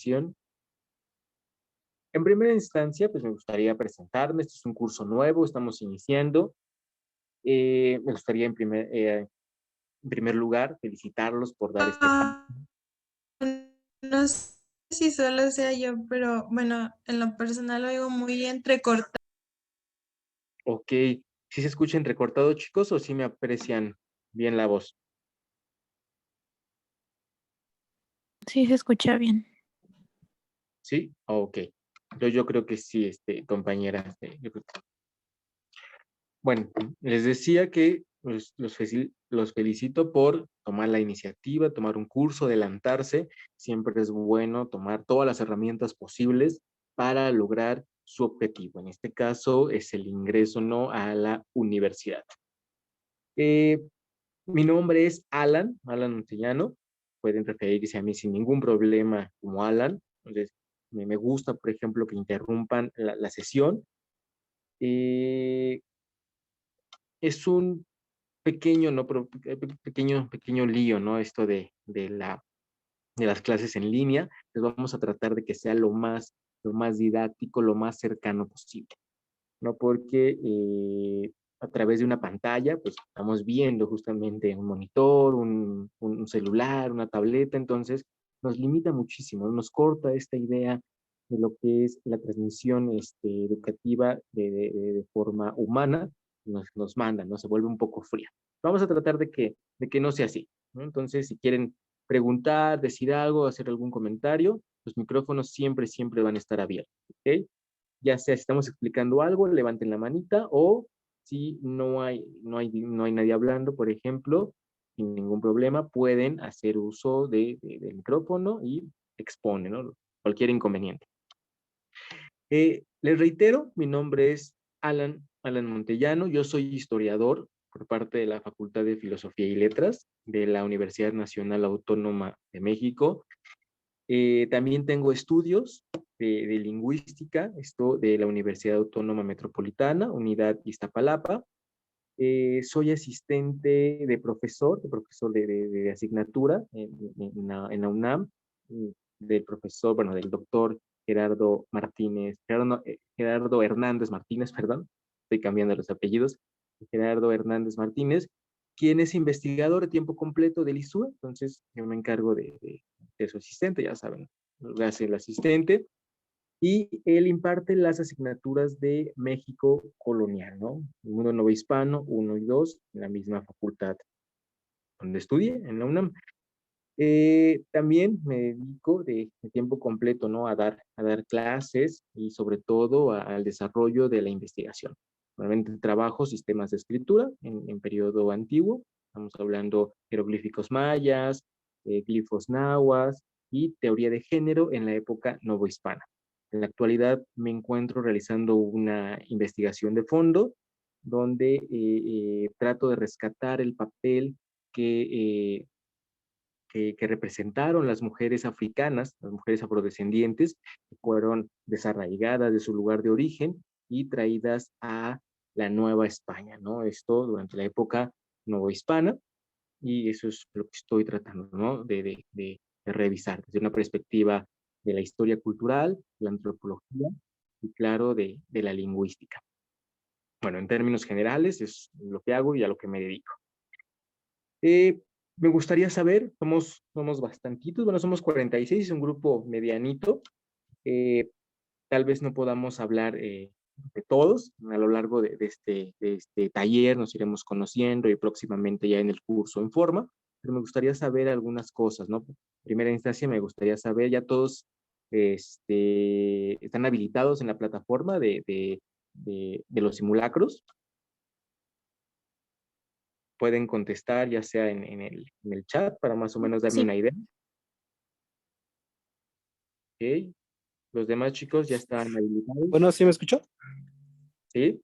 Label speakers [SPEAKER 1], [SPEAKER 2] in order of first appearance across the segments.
[SPEAKER 1] sesión. En primera instancia, pues me gustaría presentarme. Este es un curso nuevo, estamos iniciando. Me gustaría en primer lugar felicitarlos por dar este paso.
[SPEAKER 2] Ah, no sé si solo sea yo, pero bueno, en lo personal lo oigo muy entrecortado.
[SPEAKER 1] Ok, ¿sí se escucha entrecortado, chicos, o sí me aprecian bien la voz?
[SPEAKER 3] Sí, se escucha bien.
[SPEAKER 1] ¿Sí? Ok. Yo creo que sí, compañera. Yo creo que bueno, les decía que pues, los felicito por tomar la iniciativa, tomar un curso, adelantarse. Siempre es bueno tomar todas las herramientas posibles para lograr su objetivo. En este caso es el ingreso, ¿no?, a la universidad. Eh, Mi nombre es Alan Montellano. Pueden referirse a mí sin ningún problema como Alan. Entonces, me gusta, por ejemplo, que interrumpan la sesión. Eh, es un pequeño, ¿no? Pero pequeño lío, ¿no? Esto de las clases en línea. Les vamos a tratar de que sea lo más didáctico, lo más cercano posible, ¿no? Porque a través de una pantalla, pues estamos viendo justamente un monitor, un celular, una tableta, entonces nos limita muchísimo, nos corta esta idea de lo que es la transmisión educativa de forma humana, nos manda, ¿no? Se vuelve un poco fría. Vamos a tratar de que no sea así, ¿no? Entonces, si quieren preguntar, decir algo, hacer algún comentario, los micrófonos siempre van a estar abiertos, ¿ok? Ya sea si estamos explicando algo, levanten la manita, o si no hay nadie hablando, por ejemplo, sin ningún problema, pueden hacer uso del micrófono y exponen, ¿no?, cualquier inconveniente. Les reitero, mi nombre es Alan Montellano, yo soy historiador por parte de la Facultad de Filosofía y Letras de la Universidad Nacional Autónoma de México. También tengo estudios de lingüística, esto de la Universidad Autónoma Metropolitana, Unidad Iztapalapa. Soy asistente de profesor de asignatura en la UNAM, del profesor, bueno, del doctor Gerardo Martínez, Gerardo Hernández Martínez, perdón, estoy cambiando los apellidos, Gerardo Hernández Martínez, quien es investigador de tiempo completo del ISUE. Entonces yo me encargo de su asistente, ya saben, lo que hace el asistente, y él imparte las asignaturas de México colonial, ¿no? Mundo Nuevo Hispano, 1 y 2, en la misma facultad donde estudié, en la UNAM. También me dedico de tiempo completo, ¿no?, a dar clases y sobre todo al desarrollo de la investigación. Normalmente trabajo sistemas de escritura en periodo antiguo, estamos hablando jeroglíficos mayas, glifos nahuas y teoría de género en la época novohispana. En la actualidad me encuentro realizando una investigación de fondo donde trato de rescatar el papel que que representaron las mujeres africanas, las mujeres afrodescendientes, que fueron desarraigadas de su lugar de origen y traídas a la Nueva España, ¿no? Esto durante la época novohispana, y eso es lo que estoy tratando, ¿no?, de revisar desde una perspectiva de la historia cultural, la antropología y, claro, de la lingüística. Bueno, en términos generales es lo que hago y a lo que me dedico. Eh, Me gustaría saber, somos bastantitos, bueno, somos 46, es un grupo medianito. eh, Tal vez no podamos hablar de todos. A lo largo de este taller nos iremos conociendo y próximamente ya en el curso en forma, pero me gustaría saber algunas cosas, ¿no? En primera instancia me gustaría saber, ¿ya todos están habilitados en la plataforma de los simulacros? Pueden contestar ya sea en el chat para más o menos darme
[SPEAKER 2] Sí,
[SPEAKER 1] una idea. Ok. Los demás chicos ya están habilitados.
[SPEAKER 4] Bueno, ¿sí me escuchó?
[SPEAKER 1] ¿Sí?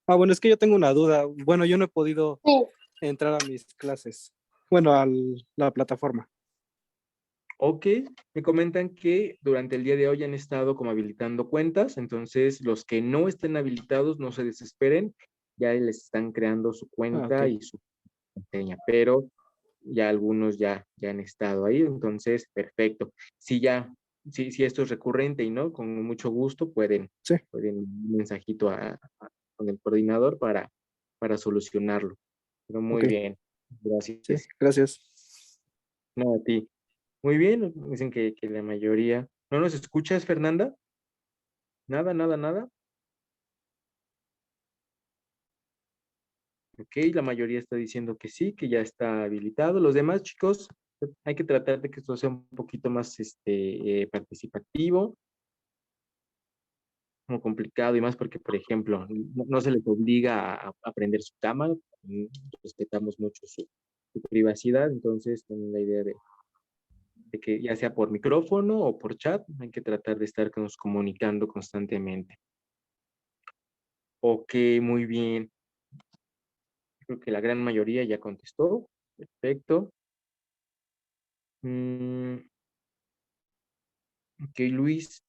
[SPEAKER 4] Ah, bueno, es que yo tengo una duda. Bueno, yo no he podido entrar a mis clases. Bueno, a la plataforma.
[SPEAKER 1] Ok. Me comentan que durante el día de hoy han estado como habilitando cuentas, entonces los que no estén habilitados no se desesperen, ya les están creando su
[SPEAKER 4] Ah, ok.
[SPEAKER 1] cuenta y su contraseña, pero ya algunos ya han estado ahí, entonces, perfecto. Si esto es recurrente y no, con mucho gusto
[SPEAKER 4] Sí,
[SPEAKER 1] pueden un mensajito con el coordinador para solucionarlo. Pero muy
[SPEAKER 4] ok,
[SPEAKER 1] bien,
[SPEAKER 4] sí,
[SPEAKER 1] gracias.
[SPEAKER 4] gracias.
[SPEAKER 1] No, a ti. Muy bien, dicen que la mayoría. ¿No nos escuchas, Fernanda? Nada, nada, nada. Ok, la mayoría está diciendo que sí, que ya está habilitado. Los demás, chicos, hay que tratar de que esto sea un poquito más participativo, como complicado y más porque, por ejemplo, no se les obliga a prender su cámara, respetamos mucho su privacidad, entonces tienen la idea de que ya sea por micrófono o por chat, hay que tratar de estarnos comunicando constantemente. Ok, muy bien. Creo que la gran mayoría ya contestó. Perfecto. Mm, ok, Luis.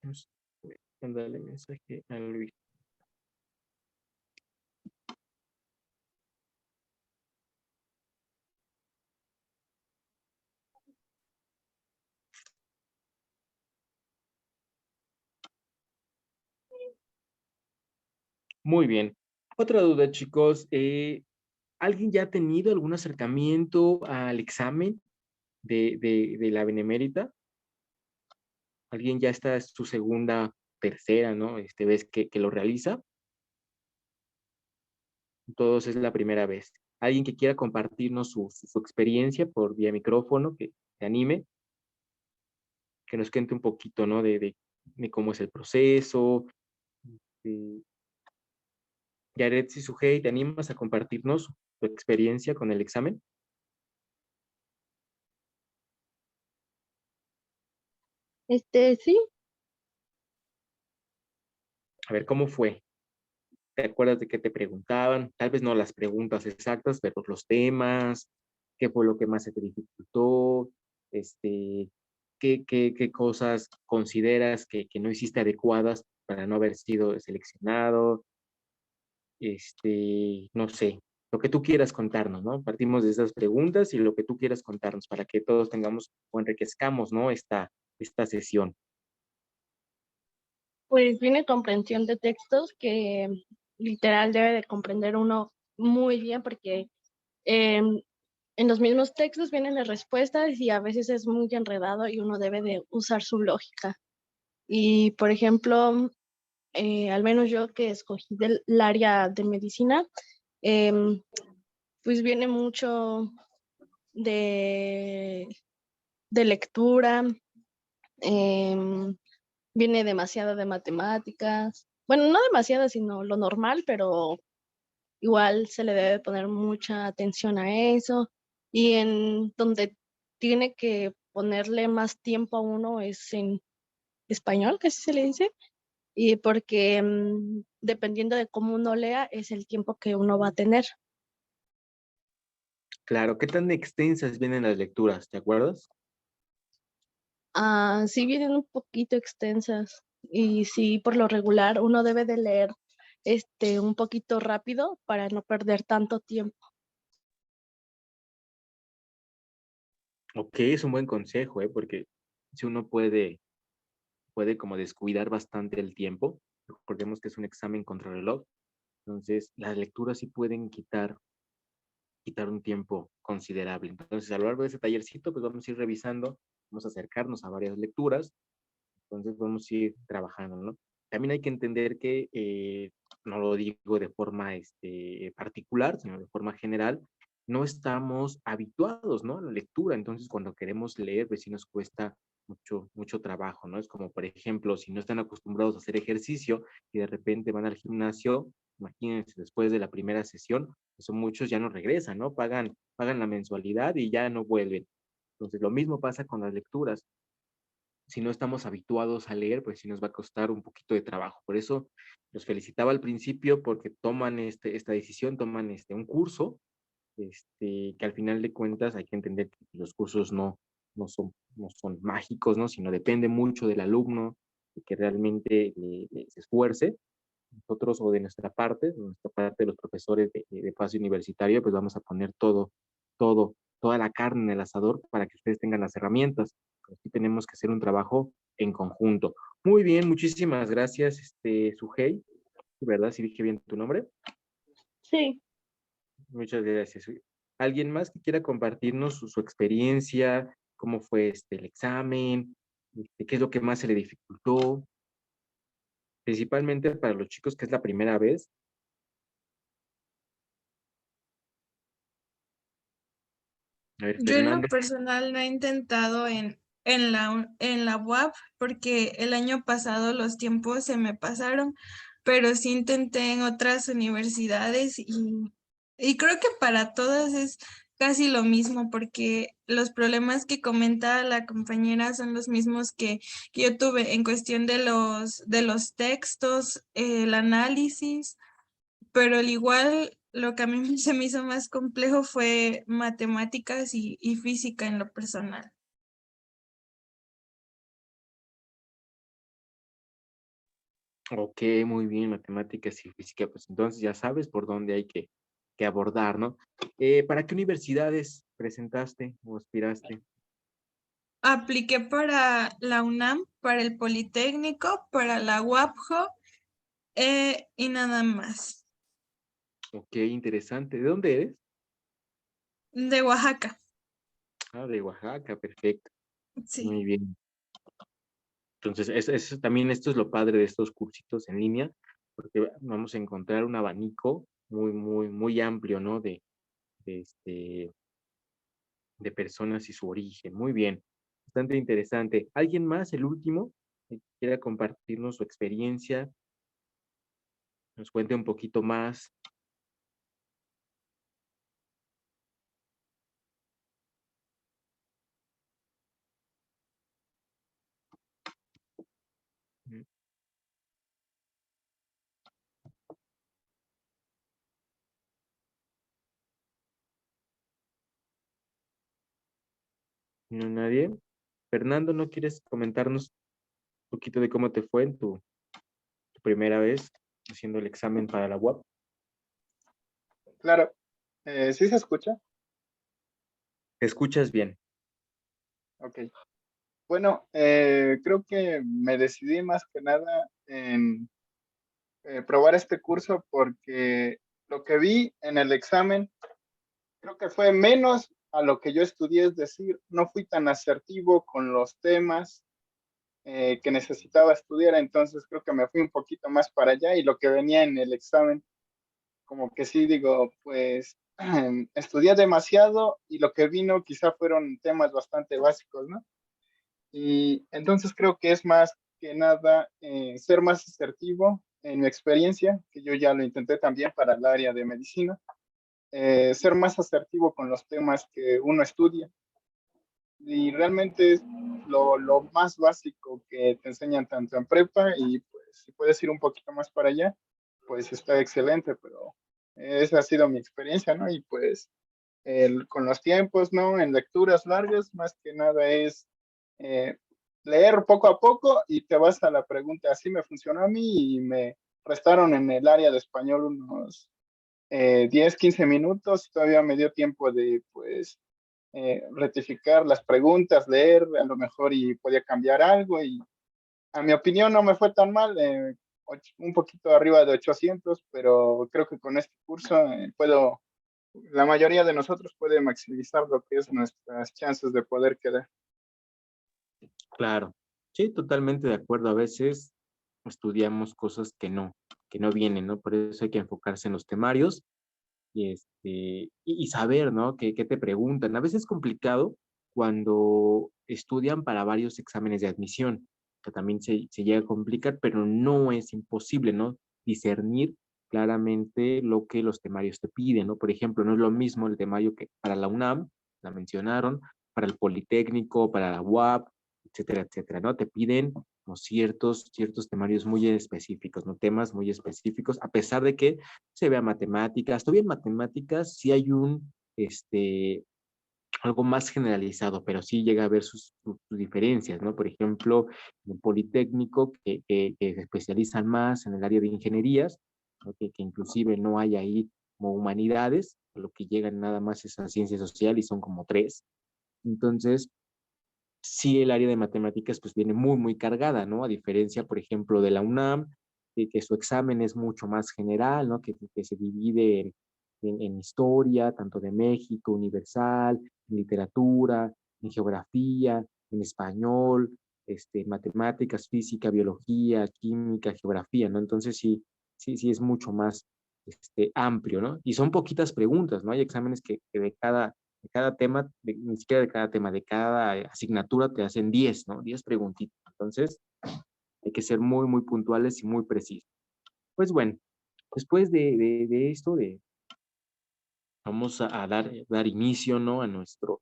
[SPEAKER 1] Vamos a mandarle mensaje a Luis. Muy bien. Otra duda, chicos. ¿Alguien ya ha tenido algún acercamiento al examen de la Benemérita? ¿Alguien ya está en su segunda, tercera, ¿no? Vez que lo realiza? Todos es la primera vez. ¿Alguien que quiera compartirnos su experiencia por vía micrófono, que se anime, que nos cuente un poquito, ¿no? De cómo es el proceso. Eh, Yaret Sisugei, ¿te animas a compartirnos tu experiencia con el examen?
[SPEAKER 5] Sí,
[SPEAKER 1] A ver, ¿cómo fue? ¿Te acuerdas de qué te preguntaban? Tal vez no las preguntas exactas, pero los temas, qué fue lo que más se te dificultó, este, qué cosas consideras que no hiciste adecuadas para no haber sido seleccionado, no sé, lo que tú quieras contarnos, ¿no? Partimos de esas preguntas y lo que tú quieras contarnos para que todos tengamos o enriquezcamos, ¿no? Esta sesión.
[SPEAKER 5] pues viene comprensión de textos que literal debe de comprender uno muy bien porque en los mismos textos vienen las respuestas y a veces es muy enredado y uno debe de usar su lógica. Y por ejemplo, al menos yo que escogí del área de medicina, em, pues viene mucho de, de lectura, em, viene demasiado de matemáticas. Bueno, no demasiado, sino lo normal, pero igual se le debe poner mucha atención a eso. Y en donde tiene que ponerle más tiempo a uno es en español, que así se le dice, y porque dependiendo de cómo uno lea, es el tiempo que uno va a tener.
[SPEAKER 1] Claro, ¿qué tan extensas vienen las lecturas? ¿Te acuerdas?
[SPEAKER 5] Sí vienen un poquito extensas y sí, por lo regular, uno debe de leer un poquito rápido para no perder tanto tiempo.
[SPEAKER 1] Ok, es un buen consejo, ¿eh? Porque si uno puede como descuidar bastante el tiempo, recordemos que es un examen contra reloj, entonces las lecturas sí pueden quitar un tiempo considerable. Entonces, a lo largo de ese tallercito, pues vamos a ir revisando, vamos a acercarnos a varias lecturas, entonces vamos a ir trabajando, ¿no? También hay que entender que, no lo digo de forma particular, sino de forma general, no estamos habituados, ¿no? A la lectura, entonces cuando queremos leer, pues sí nos cuesta mucho trabajo, ¿no? Es como, por ejemplo, si no están acostumbrados a hacer ejercicio y de repente van al gimnasio, imagínense, después de la primera sesión, pues muchos ya no regresan, ¿no? Pagan la mensualidad y ya no vuelven. Entonces, lo mismo pasa con las lecturas. Si no estamos habituados a leer, pues sí nos va a costar un poquito de trabajo. Por eso los felicitaba al principio porque toman esta decisión, toman un curso, que al final de cuentas hay que entender que los cursos no son mágicos, ¿no? Sino depende mucho del alumno, de que realmente se esfuerce. Nosotros o de nuestra parte de los profesores de fase universitaria, pues vamos a poner toda la carne en el asador para que ustedes tengan las herramientas. Aquí tenemos que hacer un trabajo en conjunto. Muy bien, muchísimas gracias, Sujei, ¿verdad? Si dije bien tu nombre.
[SPEAKER 5] Sí.
[SPEAKER 1] Muchas gracias. ¿Alguien más que quiera compartirnos su experiencia? ¿Cómo fue el examen? ¿Qué es lo que más se le dificultó? Principalmente para los chicos que es la primera vez. A ver,
[SPEAKER 2] Yo en lo
[SPEAKER 1] Fernando.
[SPEAKER 2] personal no he intentado en la UAP porque el año pasado los tiempos se me pasaron, pero sí intenté en otras universidades y creo que para todas es casi lo mismo porque los problemas que comenta la compañera son los mismos que yo tuve en cuestión de los textos, el análisis, pero al igual lo que a mí se me hizo más complejo fue matemáticas y física en lo personal.
[SPEAKER 1] Ok, muy bien, matemáticas y física, pues entonces ya sabes por dónde hay que abordar, ¿no? ¿Para qué universidades presentaste o aspiraste?
[SPEAKER 2] Apliqué para la UNAM, para el Politécnico, para la UAPJO y nada más.
[SPEAKER 1] Ok, interesante. ¿De dónde eres?
[SPEAKER 2] De Oaxaca,
[SPEAKER 1] Ah, de Oaxaca, perfecto.
[SPEAKER 2] sí.
[SPEAKER 1] Muy bien. Entonces, también esto es lo padre de estos cursitos en línea, porque vamos a encontrar un abanico muy, muy, muy amplio, ¿no? De, este, de personas y su origen. Muy bien. Bastante interesante. ¿Alguien más, el último, que quiera compartirnos su experiencia? Nos cuente un poquito más. ¿No, nadie? Fernando, ¿no quieres comentarnos un poquito de cómo te fue en tu primera vez haciendo el examen para la UAP?
[SPEAKER 6] Claro, ¿sí se escucha?
[SPEAKER 1] ¿Te escuchas bien?
[SPEAKER 6] Ok. Bueno, creo que me decidí más que nada en probar este curso porque lo que vi en el examen creo que fue menos a lo que yo estudié, es decir, no fui tan asertivo con los temas que necesitaba estudiar, entonces creo que me fui un poquito más para allá y lo que venía en el examen, como que sí digo, pues estudié demasiado y lo que vino quizá fueron temas bastante básicos, ¿no? Y entonces creo que es más que nada ser más asertivo en mi experiencia, que yo ya lo intenté también para el área de medicina, ser más asertivo con los temas que uno estudia. Y realmente es lo más básico que te enseñan tanto en prepa y pues si puedes ir un poquito más para allá, pues está excelente, pero esa ha sido mi experiencia, ¿no? Y pues con los tiempos, ¿no? En lecturas largas, más que nada es eh, leer poco a poco y te vas a la pregunta. Así me funcionó a mí y me restaron en el área de español unos 10, 15 minutos y todavía me dio tiempo de, pues, rectificar las preguntas, leer a lo mejor y podía cambiar algo y a mi opinión no me fue tan mal, un poquito arriba de 800, pero creo que con este curso la mayoría de nosotros puede maximizar lo que es nuestras chances de poder quedar.
[SPEAKER 1] Claro. Sí, totalmente de acuerdo. A veces estudiamos cosas que no vienen, ¿no? Por eso hay que enfocarse en los temarios y saber, ¿no? ¿Qué te preguntan? A veces es complicado cuando estudian para varios exámenes de admisión, que también se llega a complicar, pero no es imposible, ¿no? Discernir claramente lo que los temarios te piden, ¿no? Por ejemplo, no es lo mismo el temario que para la UNAM, la mencionaron, para el Politécnico, para la UAP, etcétera, etcétera, ¿no? Te piden como ciertos temarios muy específicos, ¿no? Temas muy específicos, a pesar de que se vea matemáticas, todavía en matemáticas sí hay algo más generalizado, pero sí llega a haber sus diferencias, ¿no? Por ejemplo, en el Politécnico, que se especializan más en el área de ingenierías, ¿no? Que inclusive no hay ahí como humanidades, a lo que llegan nada más es a ciencia social y son como 3. Entonces, sí, el área de matemáticas pues viene muy, muy cargada, ¿no? A diferencia, por ejemplo, de la UNAM, que su examen es mucho más general, ¿no? Que se divide en historia, tanto de México, universal, en literatura, en geografía, en español, matemáticas, física, biología, química, geografía, ¿no? Entonces sí es mucho más amplio, ¿no? Y son poquitas preguntas, ¿no? Hay exámenes que de cada tema, ni siquiera de cada tema, de cada asignatura te hacen 10, ¿no? 10 preguntitas. Entonces, hay que ser muy, muy puntuales y muy precisos. Pues bueno, después de esto, vamos a dar inicio, ¿no? A nuestro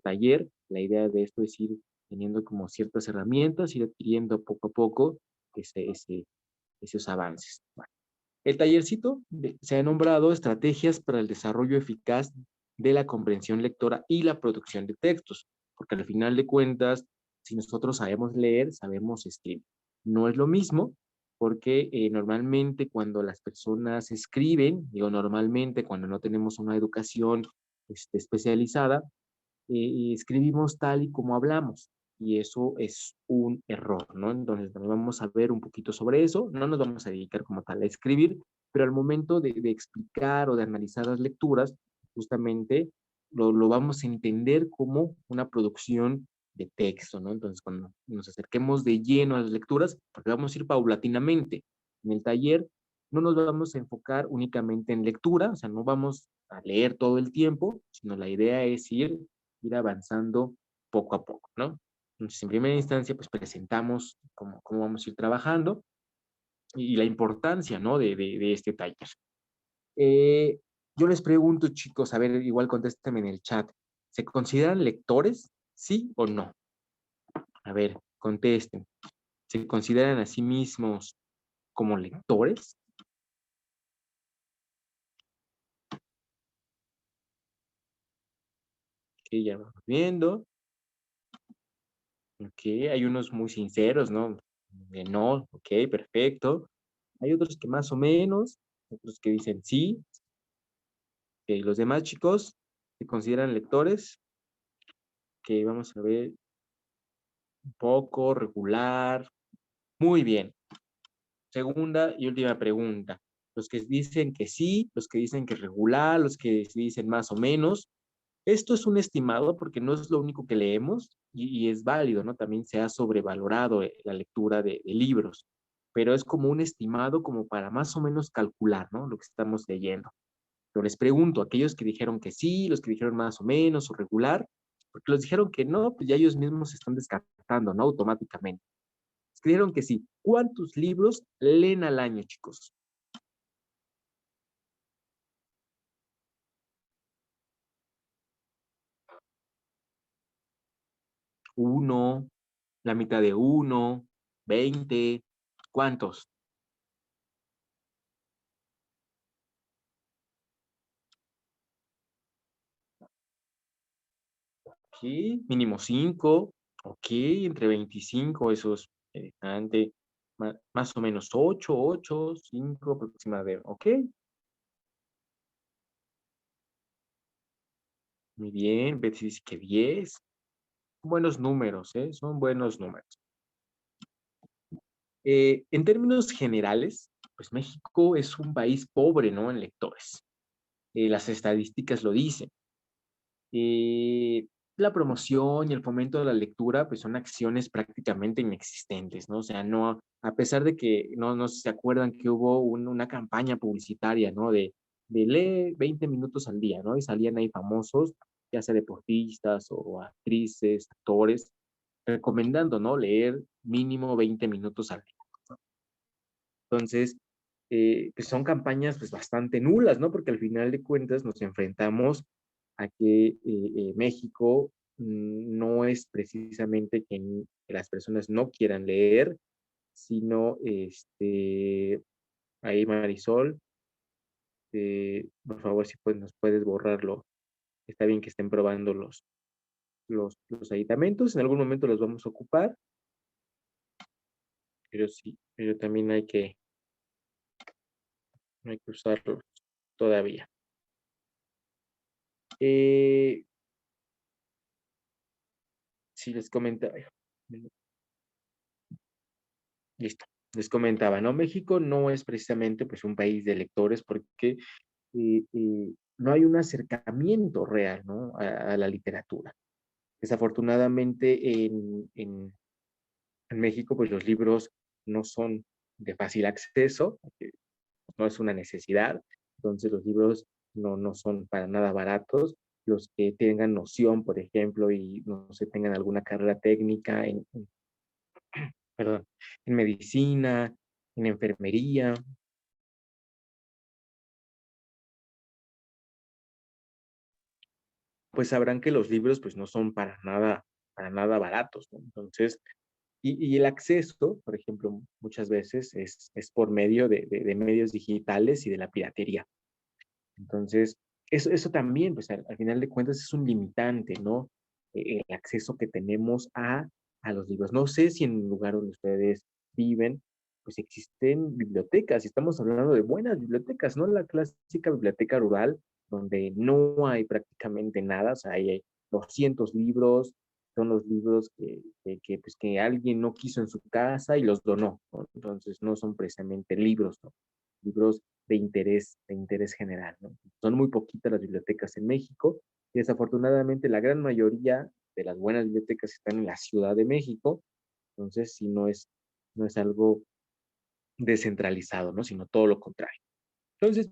[SPEAKER 1] taller. La idea de esto es ir teniendo como ciertas herramientas, ir adquiriendo poco a poco esos avances. Bueno, el tallercito se ha nombrado Estrategias para el desarrollo eficaz de la comprensión lectora y la producción de textos, porque al final de cuentas, si nosotros sabemos leer, sabemos escribir. No es lo mismo, porque normalmente cuando las personas escriben, digo normalmente cuando no tenemos una educación especializada, escribimos tal y como hablamos, y eso es un error, ¿no? Entonces, vamos a ver un poquito sobre eso, no nos vamos a dedicar como tal a escribir, pero al momento de explicar o de analizar las lecturas, justamente lo vamos a entender como una producción de texto, ¿no? Entonces, cuando nos acerquemos de lleno a las lecturas, porque vamos a ir paulatinamente, en el taller no nos vamos a enfocar únicamente en lectura, o sea, no vamos a leer todo el tiempo, sino la idea es ir avanzando poco a poco, ¿no? Entonces, en primera instancia, pues presentamos cómo vamos a ir trabajando y la importancia, ¿no? De este taller. Eh, yo les pregunto, chicos, a ver, igual contéstenme en el chat, ¿se consideran lectores? ¿Sí o no? A ver, contesten. ¿Se consideran a sí mismos como lectores? Ok, ya vamos viendo. Ok, hay unos muy sinceros, ¿no? No, ok, perfecto. Hay otros que más o menos, otros que dicen sí. Ok, los demás chicos se consideran lectores. Ok, vamos a ver un poco, regular. Muy bien. Segunda y última pregunta. Los que dicen que sí, los que dicen que regular, los que dicen más o menos. Esto es un estimado porque no es lo único que leemos y es válido, ¿no? También se ha sobrevalorado la lectura de libros, pero es como un estimado como para más o menos calcular, ¿no? Lo que estamos leyendo. Pero les pregunto, aquellos que dijeron que sí, los que dijeron más o menos o regular, porque los dijeron que no, pues ya ellos mismos se están descartando, ¿no? Automáticamente. Los que dijeron que sí, ¿cuántos libros leen al año, chicos? Uno, la mitad de uno, 20, ¿cuántos? Ok, mínimo 5, ok, entre 25, eso es interesante, más o menos 8, 5 aproximadamente, ok, muy bien, Betsy dice que 10, buenos números, son buenos números. En términos generales, pues México es un país pobre, ¿no? En lectores. Las estadísticas lo dicen. La promoción y el fomento de la lectura, pues son acciones prácticamente inexistentes, ¿no? O sea, no, a pesar de que no se acuerdan que hubo una campaña publicitaria, ¿no? De lee 20 minutos al día, ¿no? Y salían ahí famosos, ya sea deportistas o actrices, actores, recomendando, ¿no? Leer mínimo 20 minutos al día. Entonces, pues son campañas pues bastante nulas, ¿no? Porque al final de cuentas nos enfrentamos a que México no es precisamente que las personas no quieran leer, sino, ahí Marisol, por favor, si nos puedes borrarlo. Está bien que estén probando los aditamentos, en algún momento los vamos a ocupar, pero sí, pero también hay que usarlos. todavía. Sí, les comentaba. Listo. Les comentaba, ¿no? México no es precisamente pues un país de lectores porque no hay un acercamiento real, ¿no? A la literatura. Desafortunadamente en México pues los libros no son de fácil acceso, porque no es una necesidad, entonces los libros no son para nada baratos. Los que tengan noción, por ejemplo, y no sé, tengan alguna carrera técnica perdón, en medicina, en enfermería, pues sabrán que los libros pues no son para nada baratos, ¿no? Entonces, y el acceso, por ejemplo, muchas veces es por medio de medios digitales y de la piratería. Entonces, eso también, pues al final de cuentas es un limitante, ¿no? El acceso que tenemos a los libros. No sé si en el lugar donde ustedes viven, pues existen bibliotecas, y estamos hablando de buenas bibliotecas, no la clásica biblioteca rural, donde no hay prácticamente nada, o sea, ahí hay 200 libros, son los libros pues, que alguien no quiso en su casa y los donó, ¿no? Entonces, no son precisamente libros, ¿no? Libros de interés general, ¿no? Son muy poquitas las bibliotecas en México y desafortunadamente la gran mayoría de las buenas bibliotecas están en la Ciudad de México, entonces sí no es algo descentralizado, ¿no? Sino todo lo contrario. Entonces,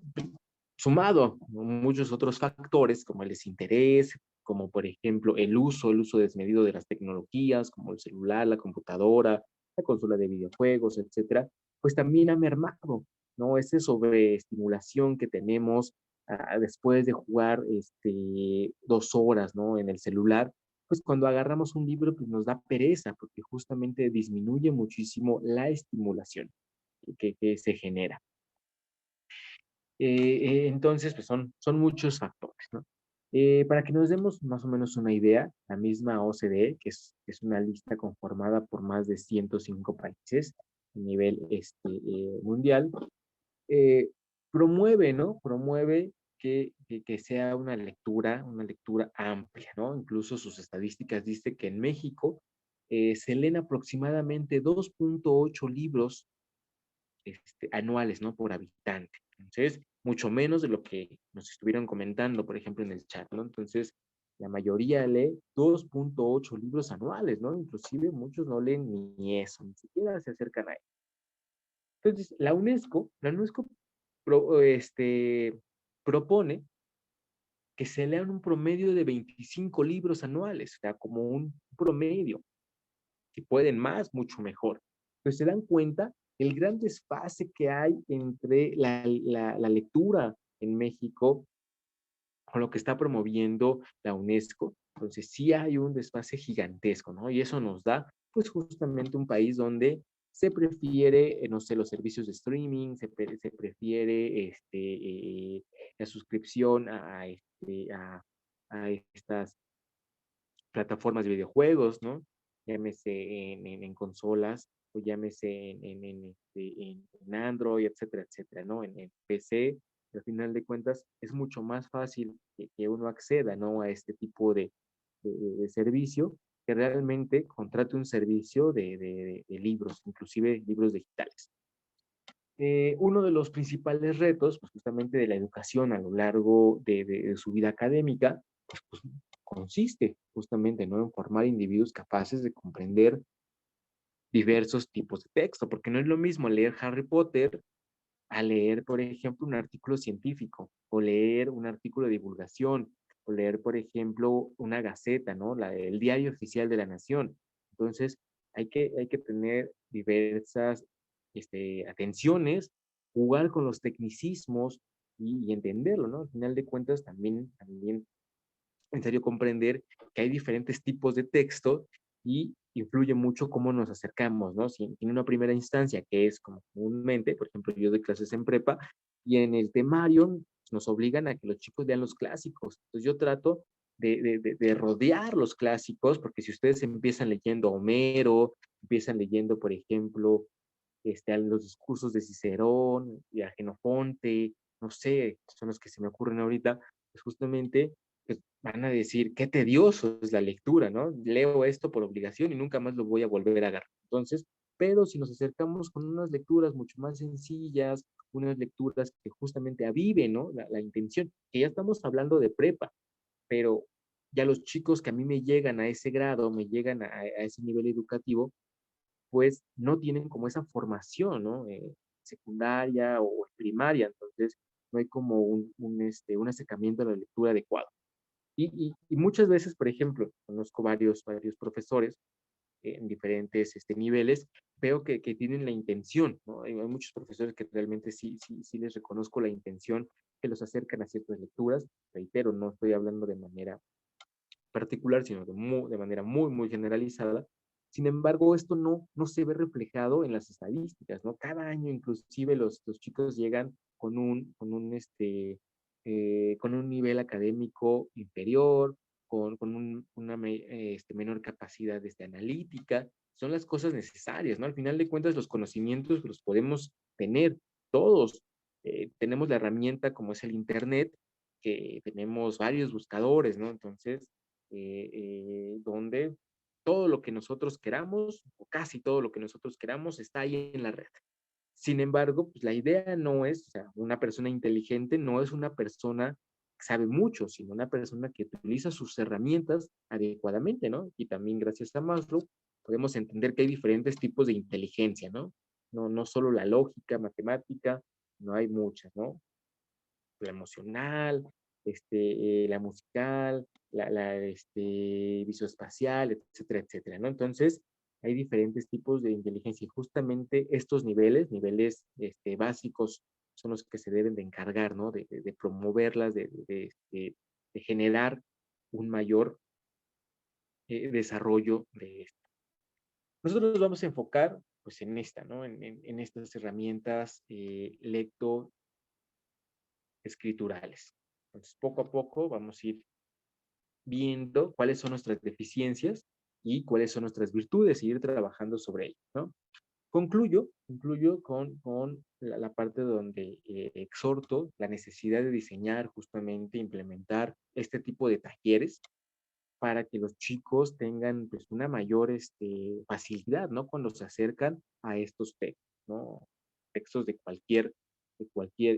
[SPEAKER 1] sumado a muchos otros factores como el desinterés, como por ejemplo el uso desmedido de las tecnologías, como el celular, la computadora, la consola de videojuegos, etcétera, pues también ha mermado, ¿no? Esa sobreestimulación que tenemos después de jugar 2 horas, ¿no? En el celular, pues cuando agarramos un libro, pues nos da pereza, porque justamente disminuye muchísimo la estimulación que se genera. Entonces, pues son muchos factores, ¿no? Para que nos demos más o menos una idea, la misma OCDE, que es una lista conformada por más de 105 países a nivel mundial, eh, promueve, ¿no? Promueve que sea una lectura amplia, ¿no? Incluso sus estadísticas dicen que en México se leen aproximadamente 2.8 libros anuales, ¿no? Por habitante. Entonces, mucho menos de lo que nos estuvieron comentando, por ejemplo, en el chat, ¿no? Entonces, la mayoría lee 2.8 libros anuales, ¿no? Inclusive muchos no leen ni eso, ni siquiera se acercan a él. Entonces, la UNESCO propone que se lean un promedio de 25 libros anuales, o sea, como un promedio. Si pueden más, mucho mejor. Pues se dan cuenta el gran desfase que hay entre la lectura en México con lo que está promoviendo la UNESCO. Entonces sí hay un desfase gigantesco, ¿no? Y eso nos da, pues justamente un país donde se prefiere, no sé, los servicios de streaming, se prefiere la suscripción a estas plataformas de videojuegos, ¿no? Llámese en consolas o llámese en Android, etcétera, etcétera, ¿no? En PC, al final de cuentas es mucho más fácil que uno acceda, ¿no? A este tipo de servicio que realmente contrate un servicio de libros, inclusive libros digitales. Uno de los principales retos, pues justamente de la educación a lo largo de su vida académica, pues consiste justamente, ¿no? En formar individuos capaces de comprender diversos tipos de texto, porque no es lo mismo leer Harry Potter a leer, por ejemplo, un artículo científico, o leer un artículo de divulgación, o leer, por ejemplo, una gaceta, ¿no? El diario oficial de la nación. Entonces, hay que tener diversas atenciones, jugar con los tecnicismos y entenderlo, ¿no? Al final de cuentas, también en serio comprender que hay diferentes tipos de texto y influye mucho cómo nos acercamos, ¿no? Si en una primera instancia, que es como comúnmente, por ejemplo, yo doy clases en prepa, y en el temario nos obligan a que los chicos lean los clásicos. Entonces yo trato de rodear los clásicos, porque si ustedes empiezan leyendo a Homero, empiezan leyendo, por ejemplo, a los discursos de Cicerón y a Genofonte, no sé, son los que se me ocurren ahorita, pues justamente pues, van a decir, qué tedioso es la lectura, ¿no? Leo esto por obligación y nunca más lo voy a volver a agarrar. Entonces, pero si nos acercamos con unas lecturas mucho más sencillas, unas lecturas que justamente aviven, ¿no? La intención, que ya estamos hablando de prepa, pero ya los chicos que a mí me llegan a ese grado, me llegan a ese nivel educativo, pues no tienen como esa formación, ¿no? Secundaria o primaria, entonces no hay como un acercamiento a la lectura adecuado. Y muchas veces, por ejemplo, conozco varios profesores en diferentes niveles, veo que tienen la intención, ¿no? Hay muchos profesores que realmente sí les reconozco la intención, que los acercan a ciertas lecturas, reitero, no estoy hablando de manera particular, sino de manera muy generalizada. Sin embargo, esto no se ve reflejado en las estadísticas, ¿no? Cada año inclusive los chicos llegan con un nivel académico inferior, con una menor capacidad analítica. Son las cosas necesarias, ¿no? Al final de cuentas, los conocimientos los podemos tener todos. Tenemos la herramienta como es el Internet, que tenemos varios buscadores, ¿no? Entonces, donde todo lo que nosotros queramos, o casi todo lo que nosotros queramos, está ahí en la red. Sin embargo, pues la idea no es, o sea, una persona inteligente no es una persona que sabe mucho, sino una persona que utiliza sus herramientas adecuadamente, ¿no? Y también gracias a Maslow podemos entender que hay diferentes tipos de inteligencia, ¿no? No solo la lógica, matemática, no hay muchas, ¿no? La emocional, la musical, visoespacial, etcétera, etcétera, ¿no? Entonces, hay diferentes tipos de inteligencia y justamente estos niveles básicos son los que se deben de encargar, ¿no? De promoverlas, de generar un mayor desarrollo de esto. Nosotros nos vamos a enfocar, pues, en esta, ¿no? En estas herramientas escriturales. Entonces, poco a poco vamos a ir viendo cuáles son nuestras deficiencias y cuáles son nuestras virtudes y ir trabajando sobre ello, ¿no? Concluyo con la parte donde exhorto la necesidad de diseñar, justamente implementar este tipo de talleres para que los chicos tengan pues, una mayor facilidad, ¿no? Cuando se acercan a estos textos, ¿no? Textos de cualquier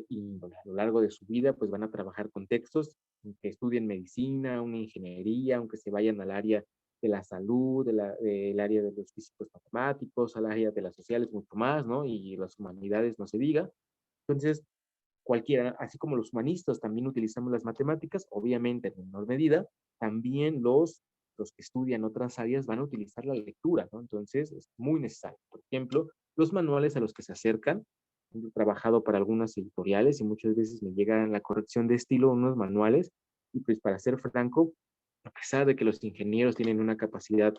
[SPEAKER 1] índole. A lo largo de su vida, pues van a trabajar con textos, aunque estudien medicina, una ingeniería, aunque se vayan al área de la salud, del área de los físicos matemáticos, al área de las sociales, mucho más, ¿no? Y las humanidades, no se diga. Entonces, cualquiera, así como los humanistas también utilizamos las matemáticas, obviamente en menor medida, también los que estudian otras áreas van a utilizar la lectura, ¿no? Entonces es muy necesario. Por ejemplo, los manuales a los que se acercan, yo he trabajado para algunas editoriales y muchas veces me llegan la corrección de estilo unos manuales y pues para ser franco, a pesar de que los ingenieros tienen una capacidad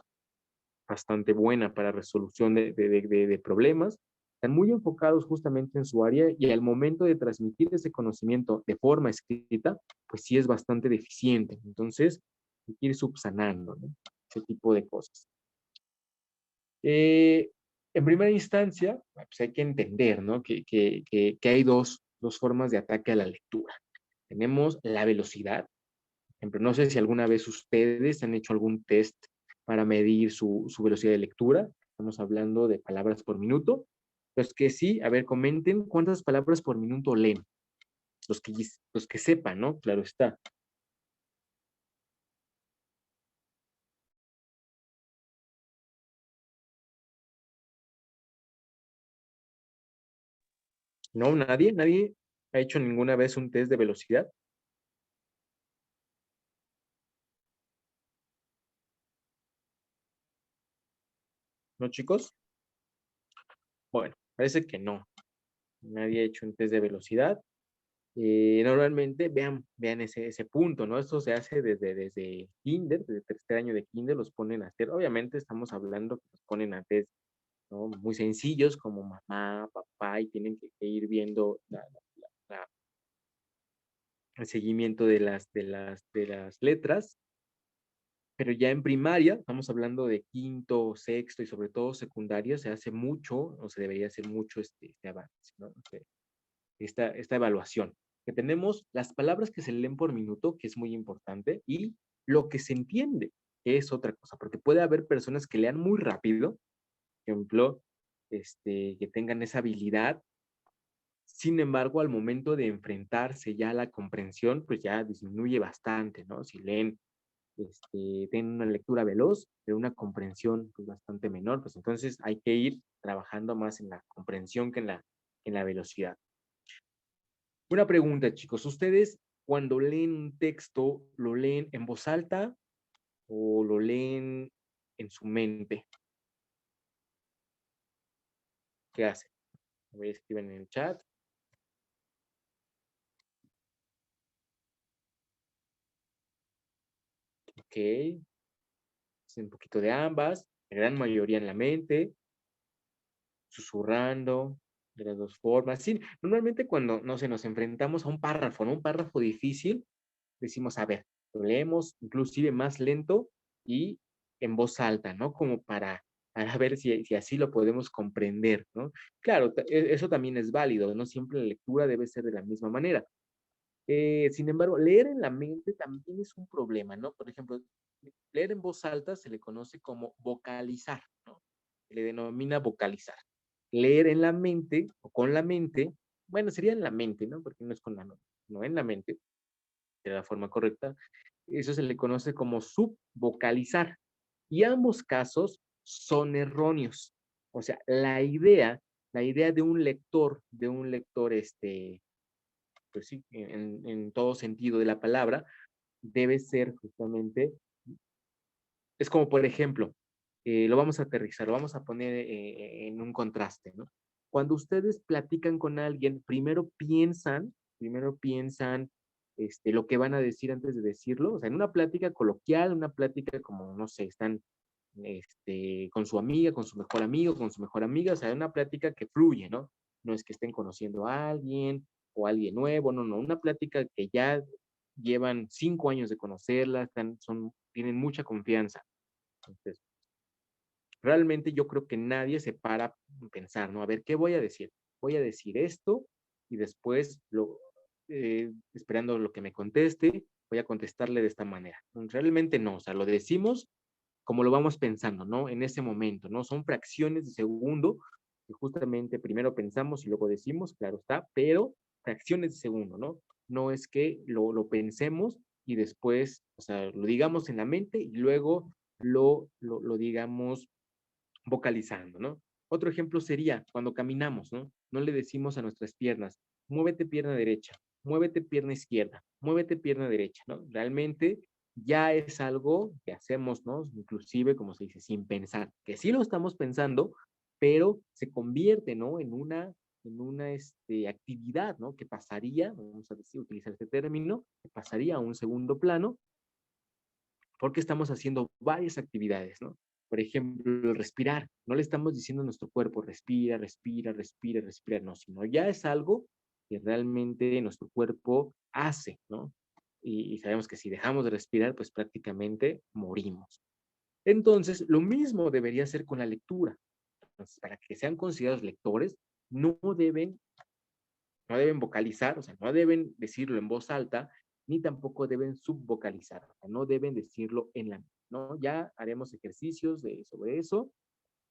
[SPEAKER 1] bastante buena para resolución de problemas, están muy enfocados justamente en su área y al momento de transmitir ese conocimiento de forma escrita, pues sí es bastante deficiente. Entonces, hay que ir subsanando, ¿no? Ese tipo de cosas. En primera instancia, pues hay que entender, ¿no? Que hay dos formas de ataque a la lectura. Tenemos la velocidad. Por ejemplo, no sé si alguna vez ustedes han hecho algún test para medir su velocidad de lectura. Estamos hablando de palabras por minuto. Los que sí, a ver, comenten cuántas palabras por minuto leen. Los que sepan, ¿no? Claro está. No, nadie ha hecho ninguna vez un test de velocidad. ¿No, chicos? Bueno, parece que no. Nadie ha hecho un test de velocidad. Normalmente, vean ese punto, ¿no? Esto se hace desde kinder, desde tercer año de kinder, los ponen a hacer. Obviamente estamos hablando que los ponen a test, ¿no? Muy sencillos como mamá, papá, y tienen que ir viendo el seguimiento de las letras. Pero ya en primaria, estamos hablando de quinto, sexto y sobre todo secundaria, se hace mucho, o se debería hacer mucho este avance, ¿no? Esta evaluación. Que tenemos las palabras que se leen por minuto, que es muy importante, y lo que se entiende, que es otra cosa, porque puede haber personas que lean muy rápido, por ejemplo, que tengan esa habilidad. Sin embargo, al momento de enfrentarse ya a la comprensión, pues ya disminuye bastante, ¿no? Si leen, tienen una lectura veloz, pero una comprensión pues, bastante menor, pues entonces hay que ir trabajando más en la comprensión que en la velocidad. Una pregunta, chicos. ¿Ustedes cuando leen un texto, lo leen en voz alta o lo leen en su mente? ¿Qué hacen? A ver, escriben en el chat. Ok. Es un poquito de ambas. La gran mayoría en la mente, susurrando, de las dos formas. Sí, normalmente cuando, no sé, nos enfrentamos a un párrafo, ¿no? Un párrafo difícil, decimos, a ver, lo leemos inclusive más lento y en voz alta, ¿no? Como para ver si así lo podemos comprender, ¿no? Claro, eso también es válido, no siempre la lectura debe ser de la misma manera. Sin embargo, leer en la mente también es un problema, ¿no? Por ejemplo, leer en voz alta se le conoce como vocalizar, ¿no? Se le denomina vocalizar. Leer en la mente o con la mente, bueno, sería en la mente, ¿no? Porque no es con la mente, no en la mente, de la forma correcta. Eso se le conoce como subvocalizar. Y ambos casos son erróneos. O sea, la idea de un lector, pues sí, en todo sentido de la palabra, debe ser justamente, es como por ejemplo, lo vamos a aterrizar, lo vamos a poner en un contraste, ¿no? Cuando ustedes platican con alguien, primero piensan lo que van a decir antes de decirlo, o sea, en una plática coloquial, una plática como, no sé, están con su amiga, con su mejor amigo, con su mejor amiga, o sea, una plática que fluye, ¿no? No es que estén conociendo a alguien o a alguien nuevo, no, no, una plática que ya llevan 5 años de conocerla, tienen mucha confianza. Entonces, realmente yo creo que nadie se para a pensar, ¿no? A ver, ¿qué voy a decir? Voy a decir esto y después, esperando lo que me conteste, voy a contestarle de esta manera. Realmente no, o sea, lo decimos como lo vamos pensando, ¿no? En ese momento, ¿no? Son fracciones de segundo que justamente primero pensamos y luego decimos, claro está, pero fracciones de segundo, ¿no? No es que lo pensemos y después, o sea, lo digamos en la mente y luego lo digamos vocalizando, ¿no? Otro ejemplo sería cuando caminamos, ¿no? No le decimos a nuestras piernas, muévete pierna derecha, muévete pierna izquierda, muévete pierna derecha, ¿no? Realmente ya es algo que hacemos, ¿no? Inclusive, como se dice, sin pensar, que sí lo estamos pensando, pero se convierte, ¿no? En una actividad, ¿no? Que pasaría, vamos a decir, utilizar este término, que pasaría a un segundo plano porque estamos haciendo varias actividades, ¿no? Por ejemplo, el respirar. No le estamos diciendo a nuestro cuerpo, respira, respira, respira, respira, no, sino ya es algo que realmente nuestro cuerpo hace, ¿no? Y sabemos que si dejamos de respirar, pues prácticamente morimos. Entonces, lo mismo debería ser con la lectura. Entonces, para que sean considerados lectores, no deben vocalizar, o sea, no deben decirlo en voz alta, ni tampoco deben subvocalizar, o sea, no deben decirlo en la, ¿no? Ya haremos ejercicios sobre eso,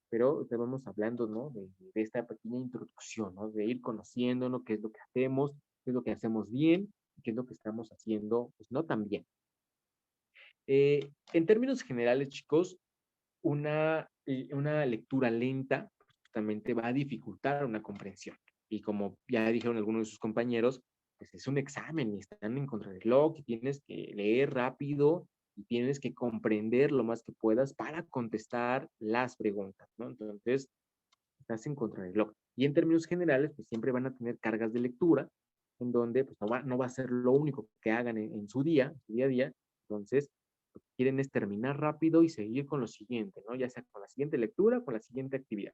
[SPEAKER 1] pero estamos hablando, ¿no? De esta pequeña introducción, ¿no? De ir conociéndonos, qué es lo que hacemos, qué es lo que hacemos bien, qué es lo que estamos haciendo, pues no tan bien. En términos generales, chicos, una lectura lenta justamente va a dificultar una comprensión. Y como ya dijeron algunos de sus compañeros, pues es un examen y están en contrarreloj y tienes que leer rápido y tienes que comprender lo más que puedas para contestar las preguntas, ¿no? Entonces, estás en contrarreloj. Y en términos generales, pues siempre van a tener cargas de lectura en donde pues, no va a ser lo único que hagan en su día a día. Entonces, lo que quieren es terminar rápido y seguir con lo siguiente, ¿no? Ya sea con la siguiente lectura, con la siguiente actividad.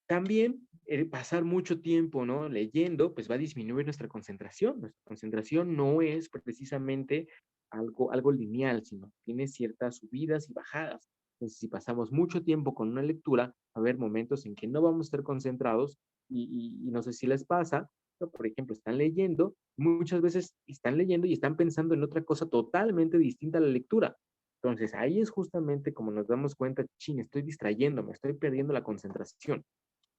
[SPEAKER 1] También pasar mucho tiempo, ¿no? Leyendo, pues va a disminuir nuestra concentración. Nuestra concentración no es precisamente algo lineal, sino tiene ciertas subidas y bajadas. Entonces, si pasamos mucho tiempo con una lectura, va a haber momentos en que no vamos a estar concentrados y no sé si les pasa, ¿no? Por ejemplo, están leyendo, muchas veces están leyendo y están pensando en otra cosa totalmente distinta a la lectura. Entonces, ahí es justamente como nos damos cuenta, chin, estoy distrayéndome, estoy perdiendo la concentración.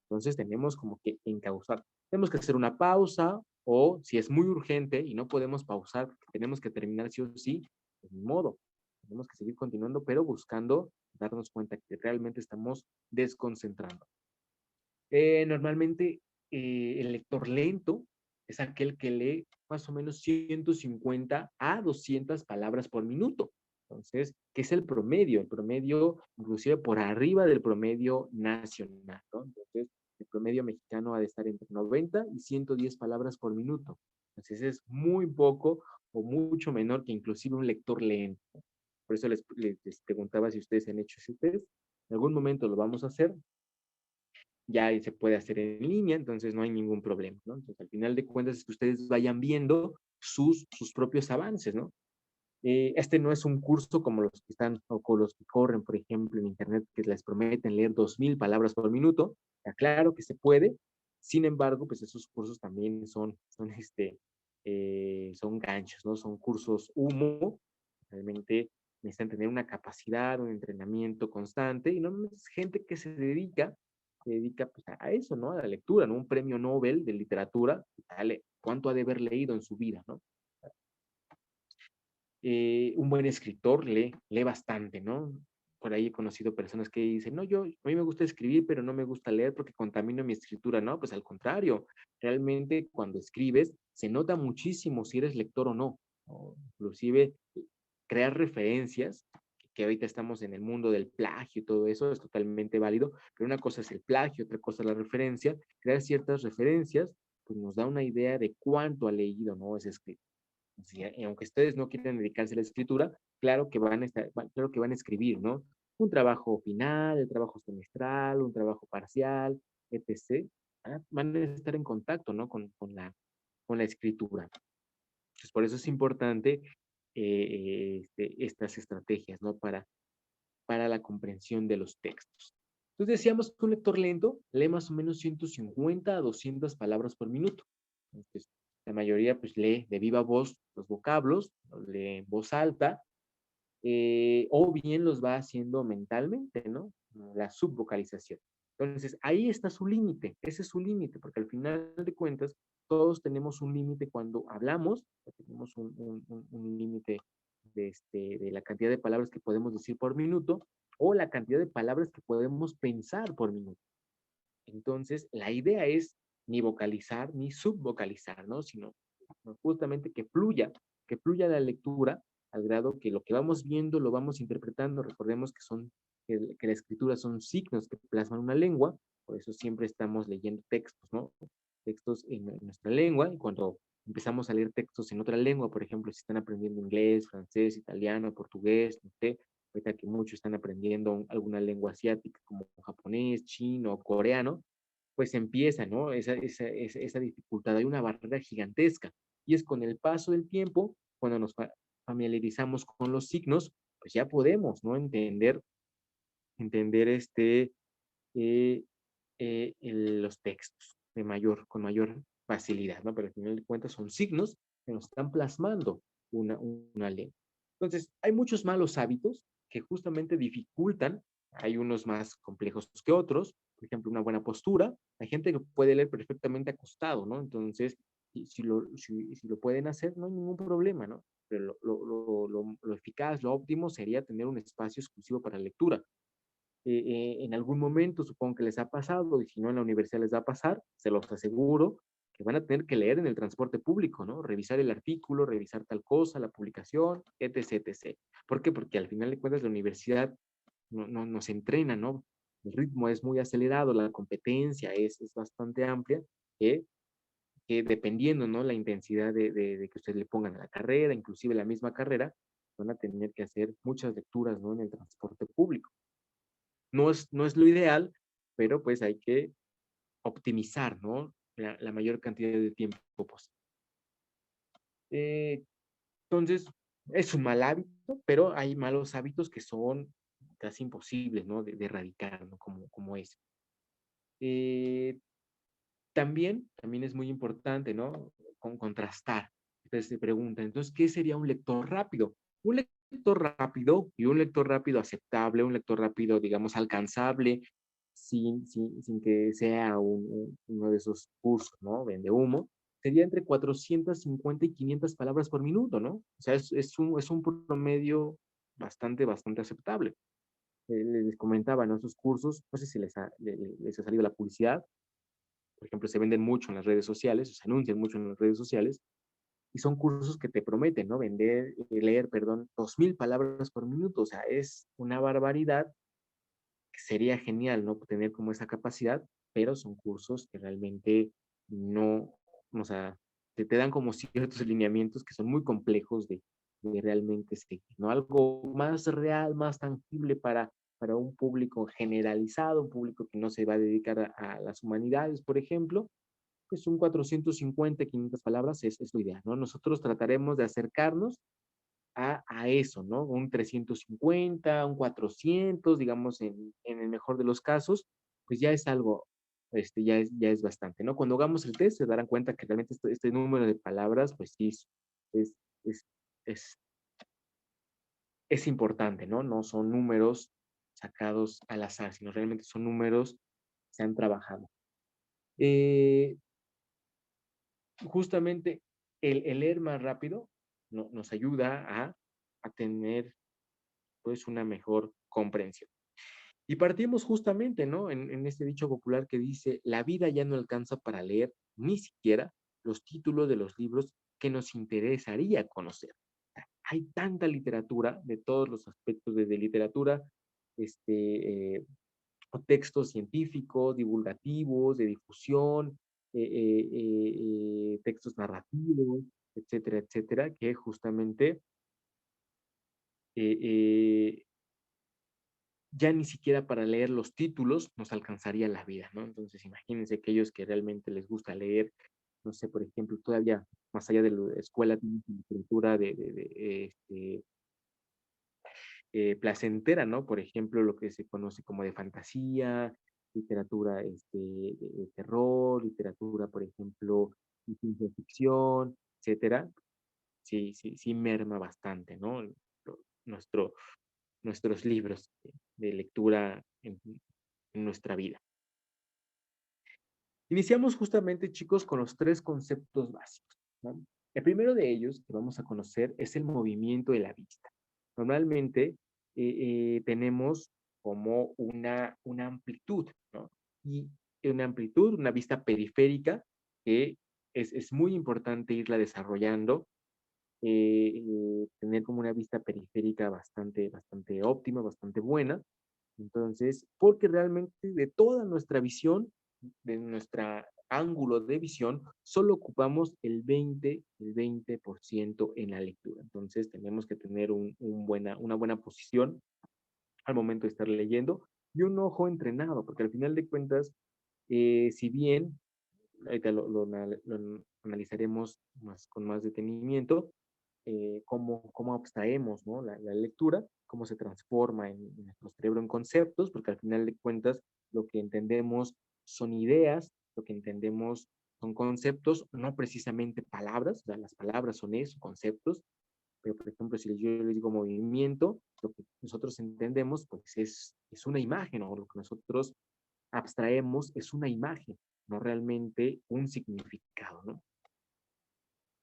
[SPEAKER 1] Entonces, tenemos como que encauzar. Tenemos que hacer una pausa o si es muy urgente y no podemos pausar, porque tenemos que terminar sí o sí, pues ni modo. Tenemos que seguir continuando, pero buscando darnos cuenta que realmente estamos desconcentrando. Normalmente, el lector lento es aquel que lee más o menos 150 a 200 palabras por minuto. Entonces, ¿qué es el promedio? El promedio, inclusive por arriba del promedio nacional, ¿no? Entonces, el promedio mexicano ha de estar entre 90 y 110 palabras por minuto. Entonces, es muy poco o mucho menor que inclusive un lector lento. Por eso les preguntaba si ustedes han hecho ese test. En algún momento lo vamos a hacer, ya se puede hacer en línea, entonces no hay ningún problema, ¿no? Entonces, al final de cuentas, es que ustedes vayan viendo sus propios avances, ¿no? Este no es un curso como los que están, o con los que corren, por ejemplo, en Internet, que les prometen leer 2000 palabras por minuto. Está claro que se puede, sin embargo, pues esos cursos también son ganchos, ¿no? Son cursos humo, realmente necesitan tener una capacidad, un entrenamiento constante, y no es gente que se dedica pues, a eso, ¿no? A la lectura, ¿no? Un premio Nobel de literatura, dale, ¿cuánto ha de haber leído en su vida, ¿no? Un buen escritor lee bastante, ¿no? Por ahí he conocido personas que dicen, no, a mí me gusta escribir, pero no me gusta leer porque contamino mi escritura, ¿no? Pues al contrario, realmente cuando escribes se nota muchísimo si eres lector o no, ¿no? Inclusive crear referencias, que ahorita estamos en el mundo del plagio y todo eso, es totalmente válido, pero una cosa es el plagio, otra cosa es la referencia. Crear ciertas referencias, pues nos da una idea de cuánto ha leído, ¿no? Ese escritor. Sí, y aunque ustedes no quieran dedicarse a la escritura, claro que van a escribir, ¿no? Un trabajo final, el trabajo semestral, un trabajo parcial, etc. Van a estar en contacto, ¿no? Con la escritura. Entonces, por eso es importante estas estrategias, ¿no? Para la comprensión de los textos. Entonces decíamos que un lector lento lee más o menos 150 a 200 palabras por minuto. Entonces, la mayoría pues lee de viva voz los vocablos, los lee en voz alta, o bien los va haciendo mentalmente, ¿no? La subvocalización. Entonces, ahí está su límite, ese es su límite, porque al final de cuentas, todos tenemos un límite cuando hablamos, tenemos un límite de la cantidad de palabras que podemos decir por minuto, o la cantidad de palabras que podemos pensar por minuto. Entonces, la idea es ni vocalizar ni subvocalizar, ¿no? Sino justamente que fluya la lectura al grado que lo que vamos viendo lo vamos interpretando. Recordemos que la escritura son signos que plasman una lengua, por eso siempre estamos leyendo textos, ¿no? Textos en nuestra lengua, y cuando empezamos a leer textos en otra lengua, por ejemplo, si están aprendiendo inglés, francés, italiano, portugués, no sé, ahorita que muchos están aprendiendo alguna lengua asiática como japonés, chino, coreano, pues empieza, ¿no? Esa dificultad, hay una barrera gigantesca. Y es con el paso del tiempo, cuando nos familiarizamos con los signos, pues ya podemos, ¿no? Entender los textos con mayor facilidad, ¿no? Pero al final de cuentas son signos que nos están plasmando una lengua. Entonces, hay muchos malos hábitos que justamente dificultan, hay unos más complejos que otros, por ejemplo, una buena postura, hay gente que puede leer perfectamente acostado, ¿no? Entonces, si lo pueden hacer, no hay ningún problema, ¿no? Pero lo eficaz, lo óptimo sería tener un espacio exclusivo para lectura. En algún momento supongo que les ha pasado, y si no en la universidad les va a pasar, se los aseguro, que van a tener que leer en el transporte público, ¿no? Revisar el artículo, revisar tal cosa, la publicación, etc., etc. ¿Por qué? Porque al final de cuentas la universidad nos entrena, ¿no? El ritmo es muy acelerado, la competencia es bastante amplia, ¿eh? Que dependiendo, ¿no? La intensidad de que ustedes le pongan a la carrera, inclusive la misma carrera, van a tener que hacer muchas lecturas, ¿no? En el transporte público. No es lo ideal, pero pues hay que optimizar, ¿no? La mayor cantidad de tiempo posible. Entonces, es un mal hábito, pero hay malos hábitos que son casi imposibles, ¿no? De erradicar, ¿no? Como ese. También es muy importante, ¿no? Contrastar. Entonces se pregunta, entonces, ¿qué sería un lector rápido? Un lector rápido y un lector rápido aceptable, un lector rápido, digamos, alcanzable, sin que sea uno de esos cursos, ¿no? Vende humo, sería entre 450 y 500 palabras por minuto, ¿no? O sea, es un promedio bastante aceptable. Les comentaba, ¿no? Esos cursos, no sé si les ha salido la publicidad, por ejemplo, se venden mucho en las redes sociales, o se anuncian mucho en las redes sociales, y son cursos que te prometen, ¿no? Leer, perdón, 2000 palabras por minuto, o sea, es una barbaridad. Sería genial, ¿no? Tener como esa capacidad, pero son cursos que realmente no, o sea, te dan como ciertos lineamientos que son muy complejos de realmente seguir, ¿no? Algo más real, más tangible para un público generalizado, un público que no se va a dedicar a las humanidades, por ejemplo, pues un 450, 500 palabras es lo ideal, ¿no? Nosotros trataremos de acercarnos a eso, ¿no? Un 350, un 400, digamos, en el mejor de los casos, pues ya es algo, ya es bastante, ¿no? Cuando hagamos el test se darán cuenta que realmente este número de palabras, pues sí, es, es, es, es importante, ¿no? No son números sacados al azar, sino realmente son números que se han trabajado. Eh, Justamente el leer más rápido nos ayuda a tener pues una mejor comprensión. Y partimos justamente, ¿no? En este dicho popular que dice, la vida ya no alcanza para leer ni siquiera los títulos de los libros que nos interesaría conocer. Hay tanta literatura de todos los aspectos, desde literatura, o textos científicos, divulgativos, de difusión, textos narrativos, etcétera, etcétera, que justamente eh, eh, ya ni siquiera para leer los títulos nos alcanzaría la vida, ¿no? Entonces, imagínense aquellos que realmente les gusta leer, no sé, por ejemplo, todavía más allá de la escuela, tienen literatura placentera, ¿no? Por ejemplo, lo que se conoce como de fantasía, literatura de terror, literatura, por ejemplo, de ciencia ficción, etcétera. Sí, sí, sí merma bastante, ¿no? Nuestro, nuestros libros de lectura en nuestra vida. Iniciamos justamente, chicos, con los 3 conceptos básicos, ¿no? El primero de ellos que vamos a conocer es el movimiento de la vista. Normalmente tenemos como una amplitud, ¿no? Y una amplitud, una vista periférica, que es muy importante irla desarrollando, tener como una vista periférica bastante óptima, bastante buena. Entonces, porque realmente de toda nuestra visión, de nuestra ángulo de visión, solo ocupamos el 20% en la lectura. Entonces, tenemos que tener una buena posición al momento de estar leyendo y un ojo entrenado, porque al final de cuentas, si bien, ahorita lo analizaremos con más detenimiento, cómo abstraemos, ¿no? la lectura, cómo se transforma en nuestro cerebro en conceptos, porque al final de cuentas lo que entendemos son ideas, lo que entendemos son conceptos, no precisamente palabras, o sea, las palabras son eso, conceptos, pero por ejemplo, si yo les digo movimiento, lo que nosotros entendemos, pues es una imagen, o lo que nosotros abstraemos es una imagen, no realmente un significado, ¿no?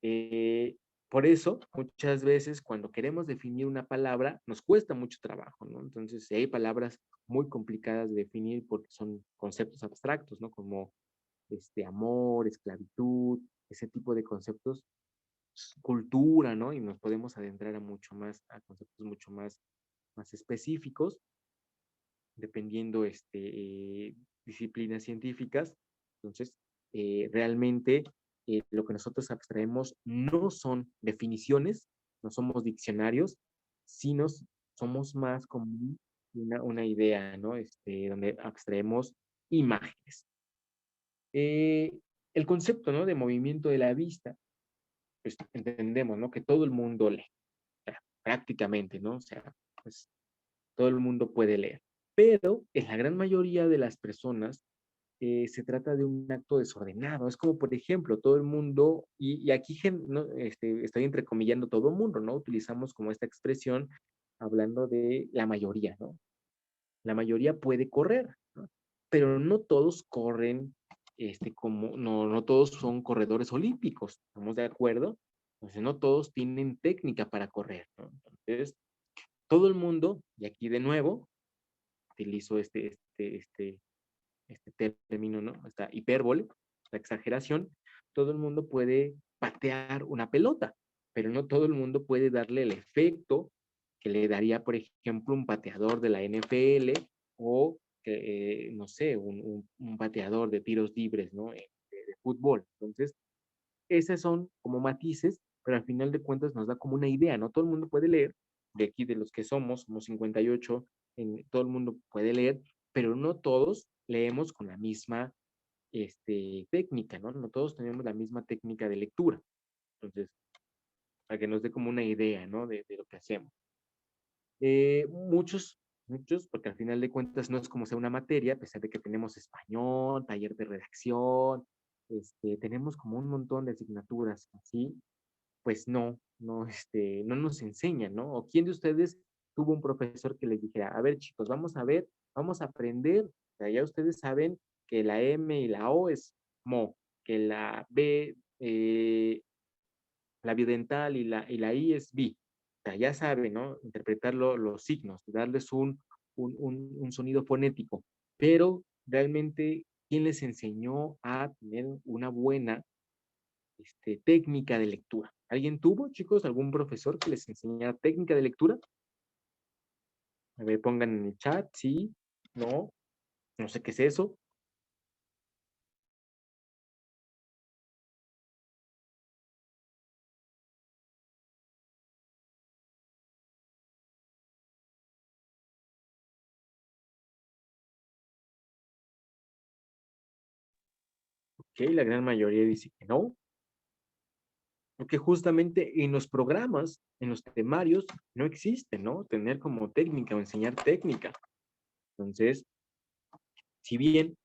[SPEAKER 1] Eh, por eso, muchas veces cuando queremos definir una palabra, nos cuesta mucho trabajo, ¿no? Entonces, hay palabras muy complicadas de definir porque son conceptos abstractos, ¿no? Como amor, esclavitud, ese tipo de conceptos, cultura, ¿no? Y nos podemos adentrar a conceptos mucho más específicos, dependiendo disciplinas científicas. Entonces, realmente lo que nosotros abstraemos no son definiciones, no somos diccionarios, sino somos más como una idea, ¿no? Donde abstraemos imágenes. El concepto, ¿no? De movimiento de la vista, pues entendemos, ¿no? Que todo el mundo lee, prácticamente, ¿no? O sea, pues todo el mundo puede leer. Pero en la gran mayoría de las personas se trata de un acto desordenado. Es como, por ejemplo, todo el mundo, y aquí ¿no? Estoy entrecomillando todo el mundo, ¿no? Utilizamos como esta expresión hablando de la mayoría, ¿no? La mayoría puede correr, ¿no? Pero no todos corren, no todos son corredores olímpicos, ¿estamos de acuerdo? Entonces, no todos tienen técnica para correr, ¿no? Entonces, todo el mundo, y aquí de nuevo, utilizo este término, ¿no? Esta hipérbole, la exageración, todo el mundo puede patear una pelota, pero no todo el mundo puede darle el efecto que le daría, por ejemplo, un pateador de la NFL o, no sé, un pateador de tiros libres, ¿no? De fútbol. Entonces, esas son como matices, pero al final de cuentas nos da como una idea, ¿no? Todo el mundo puede leer, de aquí de los que somos 58, todo el mundo puede leer, pero no todos leemos con la misma técnica, ¿no? No todos tenemos la misma técnica de lectura. Entonces, para que nos dé como una idea, ¿no? De lo que hacemos. Muchos, porque al final de cuentas no es como sea una materia, a pesar de que tenemos español, taller de redacción, tenemos como un montón de asignaturas así, pues no nos enseñan, ¿no? ¿O quién de ustedes tuvo un profesor que les dijera, a ver chicos, vamos a ver, vamos a aprender, o sea, ya ustedes saben que la M y la O es mo, que la B, la biodental y la I es bi, o sea, ya saben, ¿no? Interpretar los signos, darles un sonido fonético, pero realmente, ¿quién les enseñó a tener una buena técnica de lectura? ¿Alguien tuvo, chicos, algún profesor que les enseñara técnica de lectura? A ver, pongan en el chat, sí, no, no sé qué es eso. Ok, la gran mayoría dice que no, porque justamente en los programas, en los temarios, no existe, ¿no? Tener como técnica o enseñar técnica. Entonces, si bien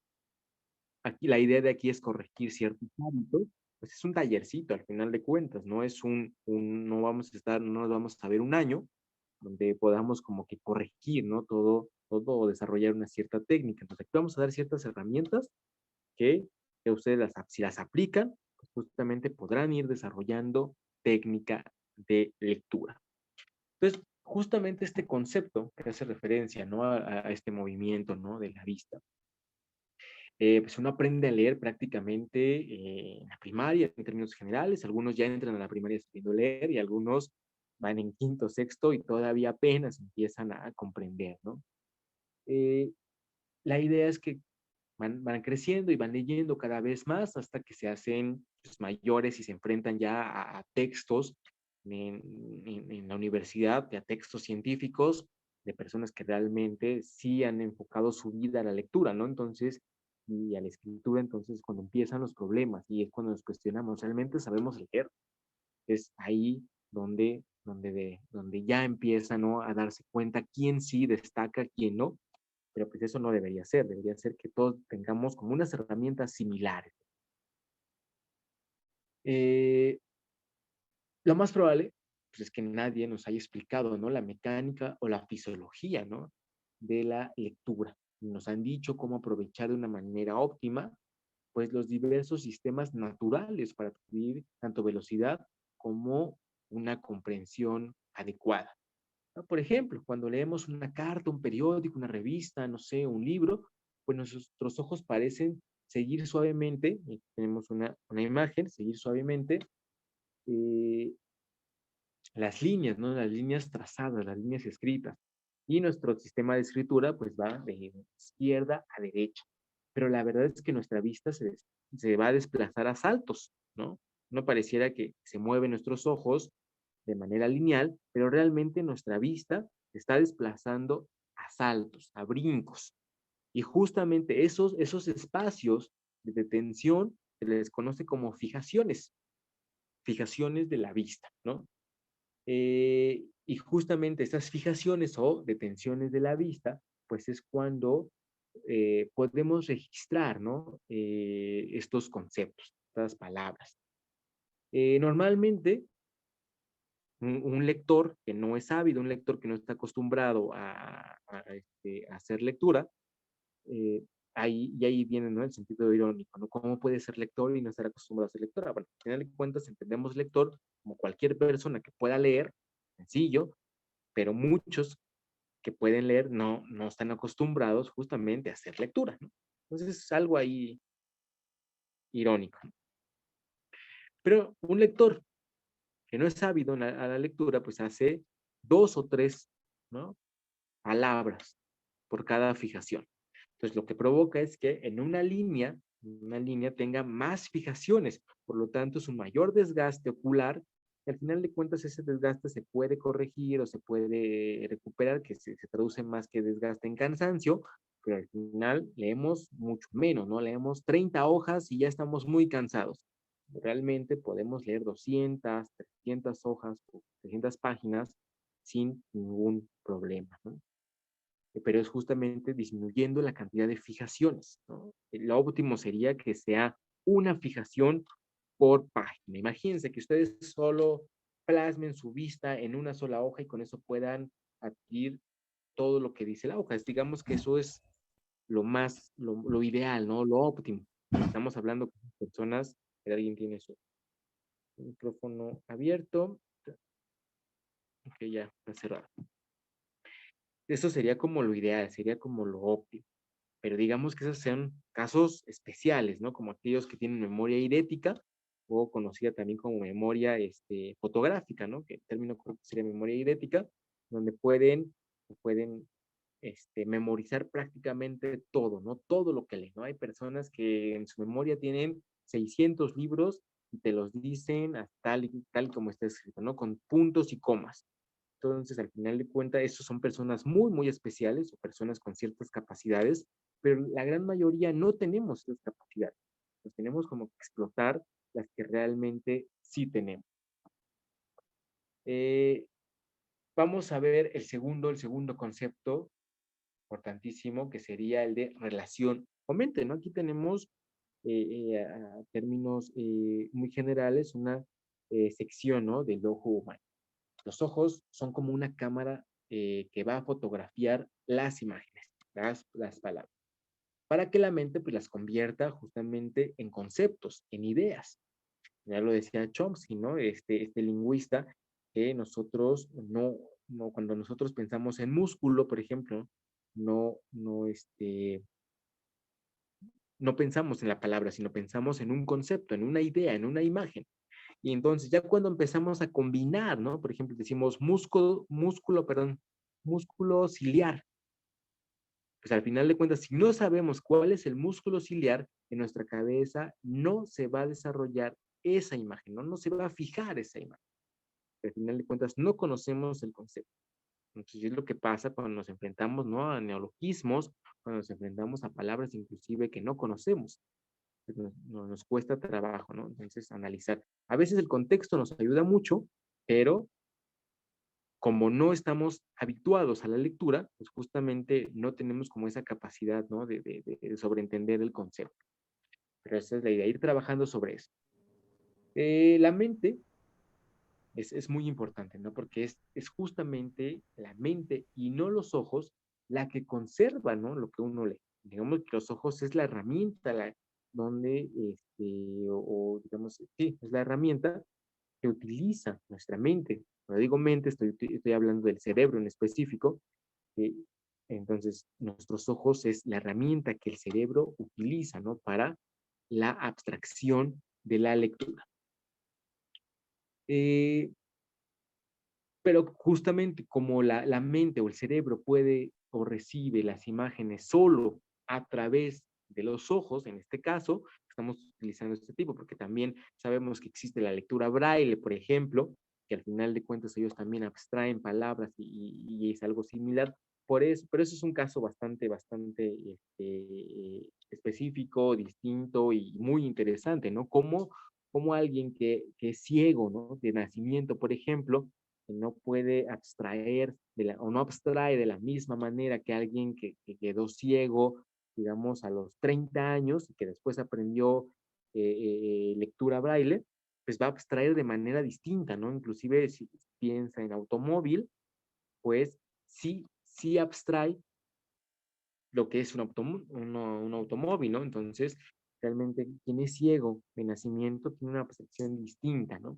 [SPEAKER 1] aquí la idea de aquí es corregir ciertos hábitos, pues es un tallercito al final de cuentas, no es no vamos a estar, no nos vamos a ver un año donde podamos como que corregir, ¿no? Todo o desarrollar una cierta técnica. Entonces aquí vamos a dar ciertas herramientas que ustedes si las aplican, pues justamente podrán ir desarrollando técnica de lectura. Entonces, justamente este concepto que hace referencia, ¿no? A este movimiento, ¿no? De la vista. Pues uno aprende a leer prácticamente en la primaria, en términos generales. Algunos ya entran a la primaria sabiendo leer y algunos van en quinto, sexto y todavía apenas empiezan a comprender, ¿no? La idea es que van creciendo y van leyendo cada vez más hasta que se hacen pues, mayores y se enfrentan ya a textos en la universidad, a textos científicos de personas que realmente sí han enfocado su vida a la lectura, ¿no? Entonces, y a la escritura, entonces cuando empiezan los problemas y es cuando nos cuestionamos, ¿realmente sabemos leer? Es ahí donde ya empieza, ¿no? A darse cuenta quién sí destaca, quién no, pero pues eso no debería ser que todos tengamos como unas herramientas similares. Eh, lo más probable pues, es que nadie nos haya explicado, ¿no? La mecánica o la fisiología, ¿no? De la lectura. Nos han dicho cómo aprovechar de una manera óptima, pues los diversos sistemas naturales para adquirir tanto velocidad como una comprensión adecuada, ¿no? Por ejemplo, cuando leemos una carta, un periódico, una revista, no sé, un libro, pues nuestros ojos parecen seguir suavemente, y tenemos una imagen, seguir suavemente eh, las líneas, ¿no? Las líneas trazadas, las líneas escritas. Y nuestro sistema de escritura pues va de izquierda a derecha. Pero la verdad es que nuestra vista se va a desplazar a saltos, ¿no? No pareciera que se mueven nuestros ojos de manera lineal, pero realmente nuestra vista se está desplazando a saltos, a brincos. Y justamente esos espacios de detención se les conoce como fijaciones de la vista, ¿no? Y justamente estas fijaciones o detenciones de la vista, pues es cuando podemos registrar, ¿no? Estos conceptos, estas palabras. Normalmente, un lector que no es ávido, un lector que no está acostumbrado a hacer lectura, y ahí viene, ¿no?, el sentido irónico, ¿no? ¿Cómo puede ser lector y no estar acostumbrado a ser lectora? Bueno, al final de cuentas entendemos lector como cualquier persona que pueda leer, sencillo, pero muchos que pueden leer no están acostumbrados justamente a hacer lectura, ¿no? Entonces es algo ahí irónico. Pero un lector que no es ávido a la lectura, pues hace 2 o 3, ¿no?, palabras por cada fijación. Entonces, lo que provoca es que en una línea tenga más fijaciones, por lo tanto, es un mayor desgaste ocular, y al final de cuentas ese desgaste se puede corregir o se puede recuperar, que se traduce más que desgaste en cansancio, pero al final leemos mucho menos, ¿no? Leemos 30 hojas y ya estamos muy cansados. Realmente podemos leer 200, 300 hojas o 300 páginas sin ningún problema, ¿no? Pero es justamente disminuyendo la cantidad de fijaciones, ¿no? Lo óptimo sería que sea una fijación por página. Imagínense que ustedes solo plasmen su vista en una sola hoja y con eso puedan adquirir todo lo que dice la hoja. Digamos que eso es lo ideal, ¿no? Lo óptimo. Estamos hablando con personas, que alguien tiene su micrófono abierto. Ok, ya, está cerrado. Eso sería como lo ideal, sería como lo óptimo. Pero digamos que esos sean casos especiales, ¿no? Como aquellos que tienen memoria eirética, o conocida también como memoria fotográfica, ¿no? Que el término correcto sería memoria eirética, donde pueden memorizar prácticamente todo, ¿no? Todo lo que leen, ¿no? Hay personas que en su memoria tienen 600 libros y te los dicen tal como está escrito, ¿no? Con puntos y comas. Entonces, al final de cuentas, esos son personas muy, muy especiales o personas con ciertas capacidades, pero la gran mayoría no tenemos esas capacidades. Pues tenemos como que explotar las que realmente sí tenemos. Vamos a ver el segundo concepto importantísimo, que sería el de relación o mente, ¿no? Aquí tenemos términos muy generales, una sección, ¿no?, del ojo humano. Los ojos son como una cámara que va a fotografiar las imágenes, las palabras, para que la mente pues las convierta justamente en conceptos, en ideas. Ya lo decía Chomsky, ¿no? Este lingüista, que nosotros cuando nosotros pensamos en músculo, por ejemplo, no, no, no pensamos en la palabra, sino pensamos en un concepto, en una idea, en una imagen. Y entonces ya cuando empezamos a combinar, ¿no? Por ejemplo, decimos músculo ciliar. Pues al final de cuentas, si no sabemos cuál es el músculo ciliar, en nuestra cabeza no se va a desarrollar esa imagen, no se va a fijar esa imagen. Al final de cuentas, no conocemos el concepto. Entonces, es lo que pasa cuando nos enfrentamos, ¿no?, a neologismos, cuando nos enfrentamos a palabras inclusive que no conocemos. Nos cuesta trabajo, ¿no? Entonces, analizar. A veces el contexto nos ayuda mucho, pero como no estamos habituados a la lectura, pues justamente no tenemos como esa capacidad, ¿no?, de sobreentender el concepto. Pero esa es la idea, ir trabajando sobre eso. La mente es muy importante, ¿no? Porque es justamente la mente y no los ojos la que conserva, ¿no?, lo que uno lee. Digamos que los ojos es la herramienta donde, digamos, sí, es la herramienta que utiliza nuestra mente. Cuando digo mente, estoy hablando del cerebro en específico. eh, entonces, nuestros ojos es la herramienta que el cerebro utiliza, ¿no?, para la abstracción de la lectura. Eh, pero justamente como la mente o el cerebro puede o recibe las imágenes solo a través de los ojos, en este caso, estamos utilizando este tipo, porque también sabemos que existe la lectura braille, por ejemplo, que al final de cuentas ellos también abstraen palabras y es algo similar. Por eso, pero eso es un caso bastante específico, distinto y muy interesante, ¿no? Como alguien que es ciego, ¿no?, de nacimiento, por ejemplo, que no puede abstraer o no abstrae de la misma manera que alguien que quedó ciego digamos, a los 30 años y que después aprendió lectura braille, pues va a abstraer de manera distinta, ¿no? Inclusive si piensa en automóvil, pues sí abstrae lo que es un automóvil, ¿no? Entonces, realmente quien es ciego de nacimiento tiene una percepción distinta, ¿no?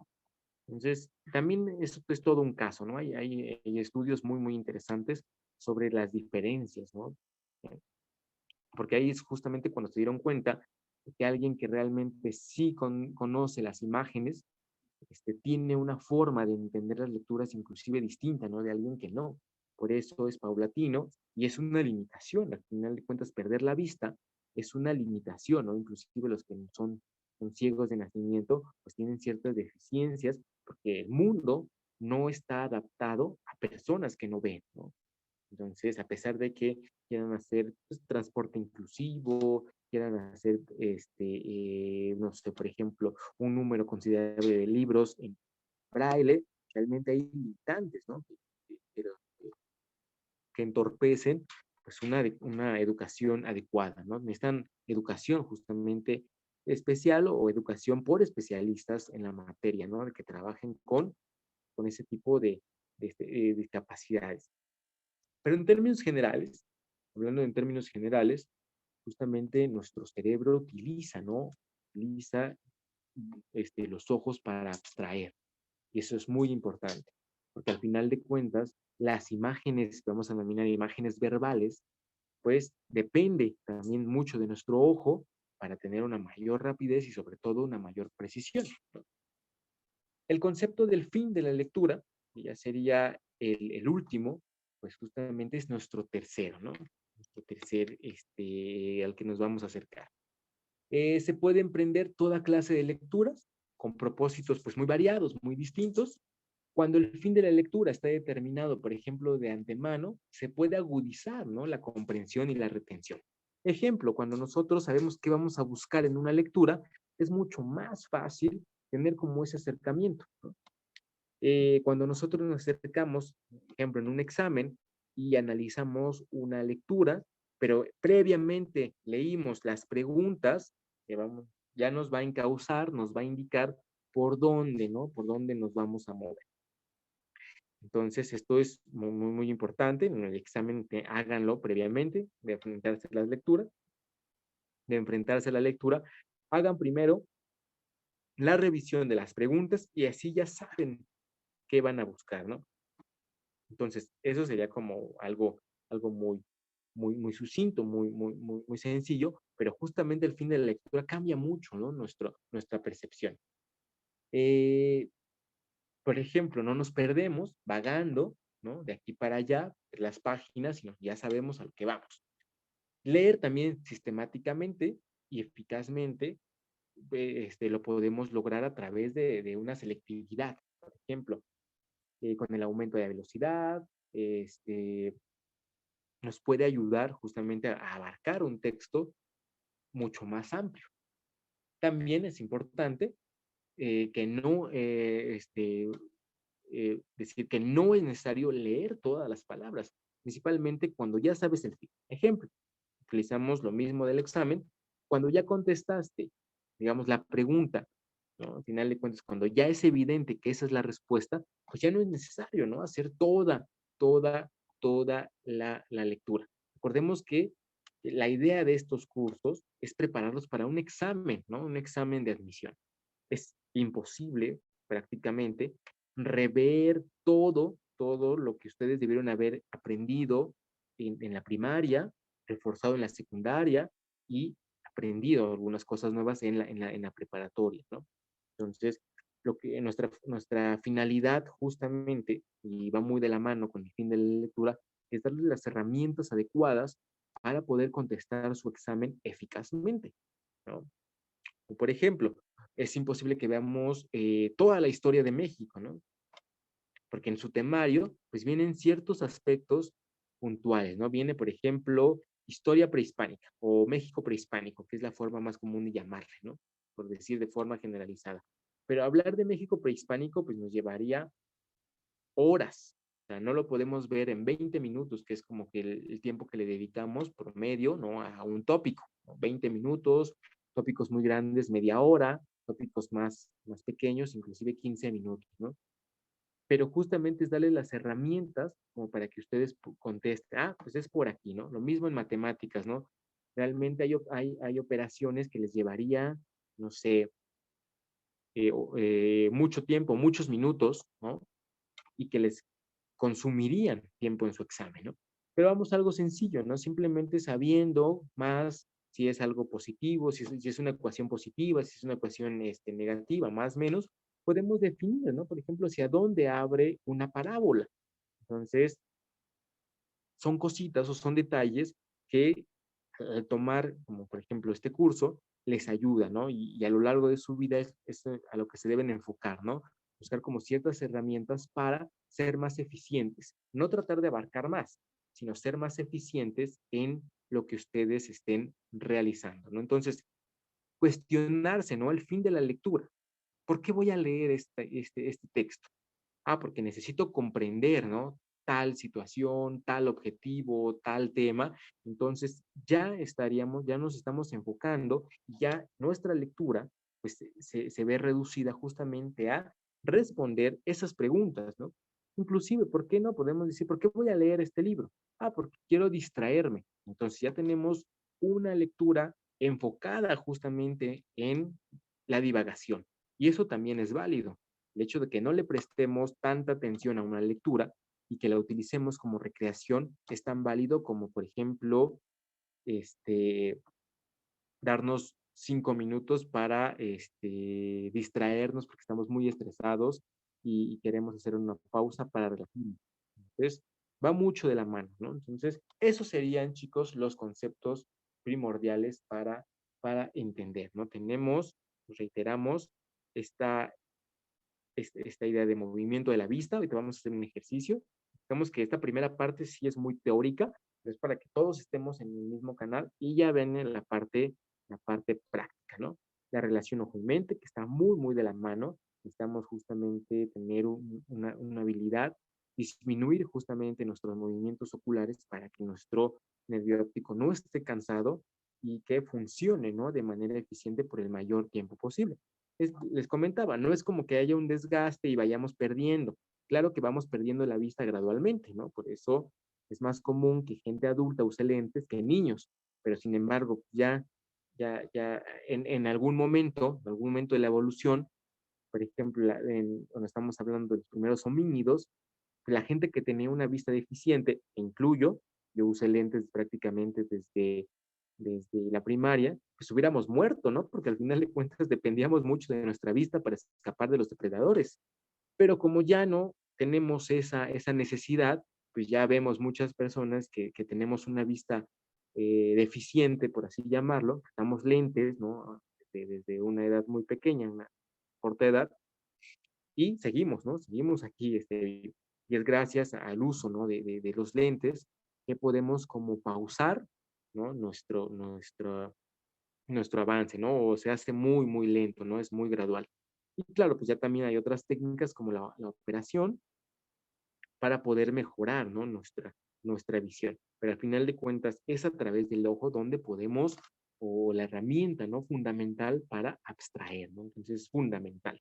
[SPEAKER 1] Entonces, también eso es todo un caso, ¿no? Hay estudios muy, muy interesantes sobre las diferencias, ¿no? Porque ahí es justamente cuando se dieron cuenta que alguien que realmente sí conoce las imágenes, tiene una forma de entender las lecturas inclusive distinta, ¿no? De alguien que no. Por eso es paulatino y es una limitación. Al final de cuentas, perder la vista es una limitación, ¿no? Inclusive los que son ciegos de nacimiento, pues tienen ciertas deficiencias porque el mundo no está adaptado a personas que no ven, ¿no? Entonces, a pesar de que quieran hacer pues, transporte inclusivo, quieran hacer, no sé, por ejemplo, un número considerable de libros en braille, realmente hay limitantes, ¿no? Que entorpecen pues una educación adecuada, ¿no? Necesitan educación justamente especial o educación por especialistas en la materia, ¿no? Que trabajen con ese tipo de discapacidades. Pero en términos generales, hablando en términos generales, justamente nuestro cerebro utiliza, ¿no? Utiliza los ojos para abstraer. Y eso es muy importante, porque al final de cuentas, las imágenes que vamos a denominar imágenes verbales, pues depende también mucho de nuestro ojo para tener una mayor rapidez y sobre todo una mayor precisión, ¿no? El concepto del fin de la lectura, que ya sería el último, pues justamente es nuestro tercero, ¿no? Nuestro tercer, al que nos vamos a acercar. Se puede emprender toda clase de lecturas con propósitos pues muy variados, muy distintos. Cuando el fin de la lectura está determinado, por ejemplo, de antemano, se puede agudizar, ¿no? La comprensión y la retención. Ejemplo, cuando nosotros sabemos qué vamos a buscar en una lectura, es mucho más fácil tener como ese acercamiento, ¿no? Cuando nosotros nos acercamos, por ejemplo, en un examen y analizamos una lectura, pero previamente leímos las preguntas, que ya nos va a encauzar, nos va a indicar por dónde, ¿no? Por dónde nos vamos a mover. Entonces, esto es muy, muy, muy importante. En el examen háganlo previamente de enfrentarse a las lecturas, de enfrentarse a la lectura. Hagan primero la revisión de las preguntas y así ya saben qué van a buscar, ¿no? Entonces, eso sería como algo muy, muy, muy sucinto, muy, muy, muy, muy sencillo, pero justamente el fin de la lectura cambia mucho, ¿no? Nuestra percepción. Por ejemplo, no nos perdemos vagando, ¿no? De aquí para allá, las páginas, sino ya sabemos a lo que vamos. Leer también sistemáticamente y eficazmente, lo podemos lograr a través de una selectividad, por ejemplo, con el aumento de la velocidad, nos puede ayudar justamente a abarcar un texto mucho más amplio. También es importante que no, decir que no es necesario leer todas las palabras, principalmente cuando ya sabes el fin. Ejemplo, utilizamos lo mismo del examen, cuando ya contestaste, digamos, la pregunta, ¿no? Al final de cuentas, cuando ya es evidente que esa es la respuesta, pues ya no es necesario, ¿no? Hacer toda, toda la lectura. Recordemos que la idea de estos cursos es prepararlos para un examen, ¿no? Un examen de admisión. Es imposible, prácticamente, rever todo lo que ustedes debieron haber aprendido en la primaria, reforzado en la secundaria y aprendido algunas cosas nuevas en la preparatoria, ¿no? Entonces, lo que nuestra finalidad justamente, y va muy de la mano con el fin de la lectura, es darle las herramientas adecuadas para poder contestar su examen eficazmente, ¿no? O por ejemplo, es imposible que veamos toda la historia de México, ¿no? Porque en su temario, pues vienen ciertos aspectos puntuales, ¿no? Viene, por ejemplo, historia prehispánica o México prehispánico, que es la forma más común de llamarle, ¿no? Por decir de forma generalizada. Pero hablar de México prehispánico, pues nos llevaría horas, O sea, no lo podemos ver en 20 minutos, que es como que el tiempo que le dedicamos promedio, ¿no? A un tópico, ¿no? 20 minutos, tópicos muy grandes, media hora, tópicos más pequeños, inclusive 15 minutos, ¿no? Pero justamente es darle las herramientas como para que ustedes contesten, pues es por aquí, ¿no? Lo mismo en matemáticas, ¿no? Realmente hay operaciones que les llevaría, no sé, mucho tiempo, muchos minutos, ¿no? Y que les consumirían tiempo en su examen, ¿no? Pero vamos a algo sencillo, ¿no? Simplemente sabiendo más si es algo positivo, si es una ecuación positiva, si es una ecuación negativa, más o menos, podemos definir, ¿no? Por ejemplo, hacia dónde abre una parábola. Entonces, son cositas o son detalles que tomar, como por ejemplo este curso, les ayuda, ¿no? Y a lo largo de su vida es a lo que se deben enfocar, ¿no? Buscar como ciertas herramientas para ser más eficientes. No tratar de abarcar más, sino ser más eficientes en lo que ustedes estén realizando, ¿no? Entonces, cuestionarse, ¿no? El fin de la lectura. ¿Por qué voy a leer este texto? Porque necesito comprender, ¿no? Tal situación, tal objetivo, tal tema. Entonces, ya nos estamos enfocando y ya nuestra lectura, pues, se ve reducida justamente a responder esas preguntas, ¿no? Inclusive, ¿por qué no? Podemos decir, ¿por qué voy a leer este libro? Porque quiero distraerme. Entonces, ya tenemos una lectura enfocada justamente en la divagación. Y eso también es válido. El hecho de que no le prestemos tanta atención a una lectura y que la utilicemos como recreación es tan válido como, por ejemplo, darnos 5 minutos para distraernos porque estamos muy estresados y queremos hacer una pausa para relajarnos. Entonces, va mucho de la mano, ¿no? Entonces, esos serían, chicos, los conceptos primordiales para entender, ¿no? Tenemos, reiteramos, esta idea de movimiento de la vista. Ahorita vamos a hacer un ejercicio. Digamos que esta primera parte sí es muy teórica, pero es para que todos estemos en el mismo canal y ya ven en la parte práctica, ¿no? La relación ojo y mente, que está muy, muy de la mano. Necesitamos justamente tener una habilidad, disminuir justamente nuestros movimientos oculares para que nuestro nervio óptico no esté cansado y que funcione, ¿no? De manera eficiente por el mayor tiempo posible. Les comentaba, no es como que haya un desgaste y vayamos perdiendo. Claro que vamos perdiendo la vista gradualmente, ¿no? Por eso es más común que gente adulta use lentes que niños, pero sin embargo, ya en algún momento de la evolución, por ejemplo, cuando estamos hablando de los primeros homínidos, la gente que tenía una vista deficiente, e incluyo, yo usé lentes prácticamente desde la primaria, pues hubiéramos muerto, ¿no? Porque al final de cuentas dependíamos mucho de nuestra vista para escapar de los depredadores. Pero como ya no tenemos esa necesidad, pues ya vemos muchas personas que tenemos una vista deficiente, por así llamarlo, usamos lentes, ¿no? Desde una edad muy pequeña, una corta edad, y seguimos, ¿no? Seguimos aquí, y es gracias al uso, ¿no? De los lentes que podemos como pausar, ¿no? Nuestro avance, ¿no? O se hace muy, muy lento, ¿no? Es muy gradual. Y claro, pues ya también hay otras técnicas como la operación para poder mejorar, ¿no? Nuestra visión. Pero al final de cuentas es a través del ojo donde podemos, o la herramienta, ¿no? Fundamental para abstraer, ¿no? Entonces es fundamental.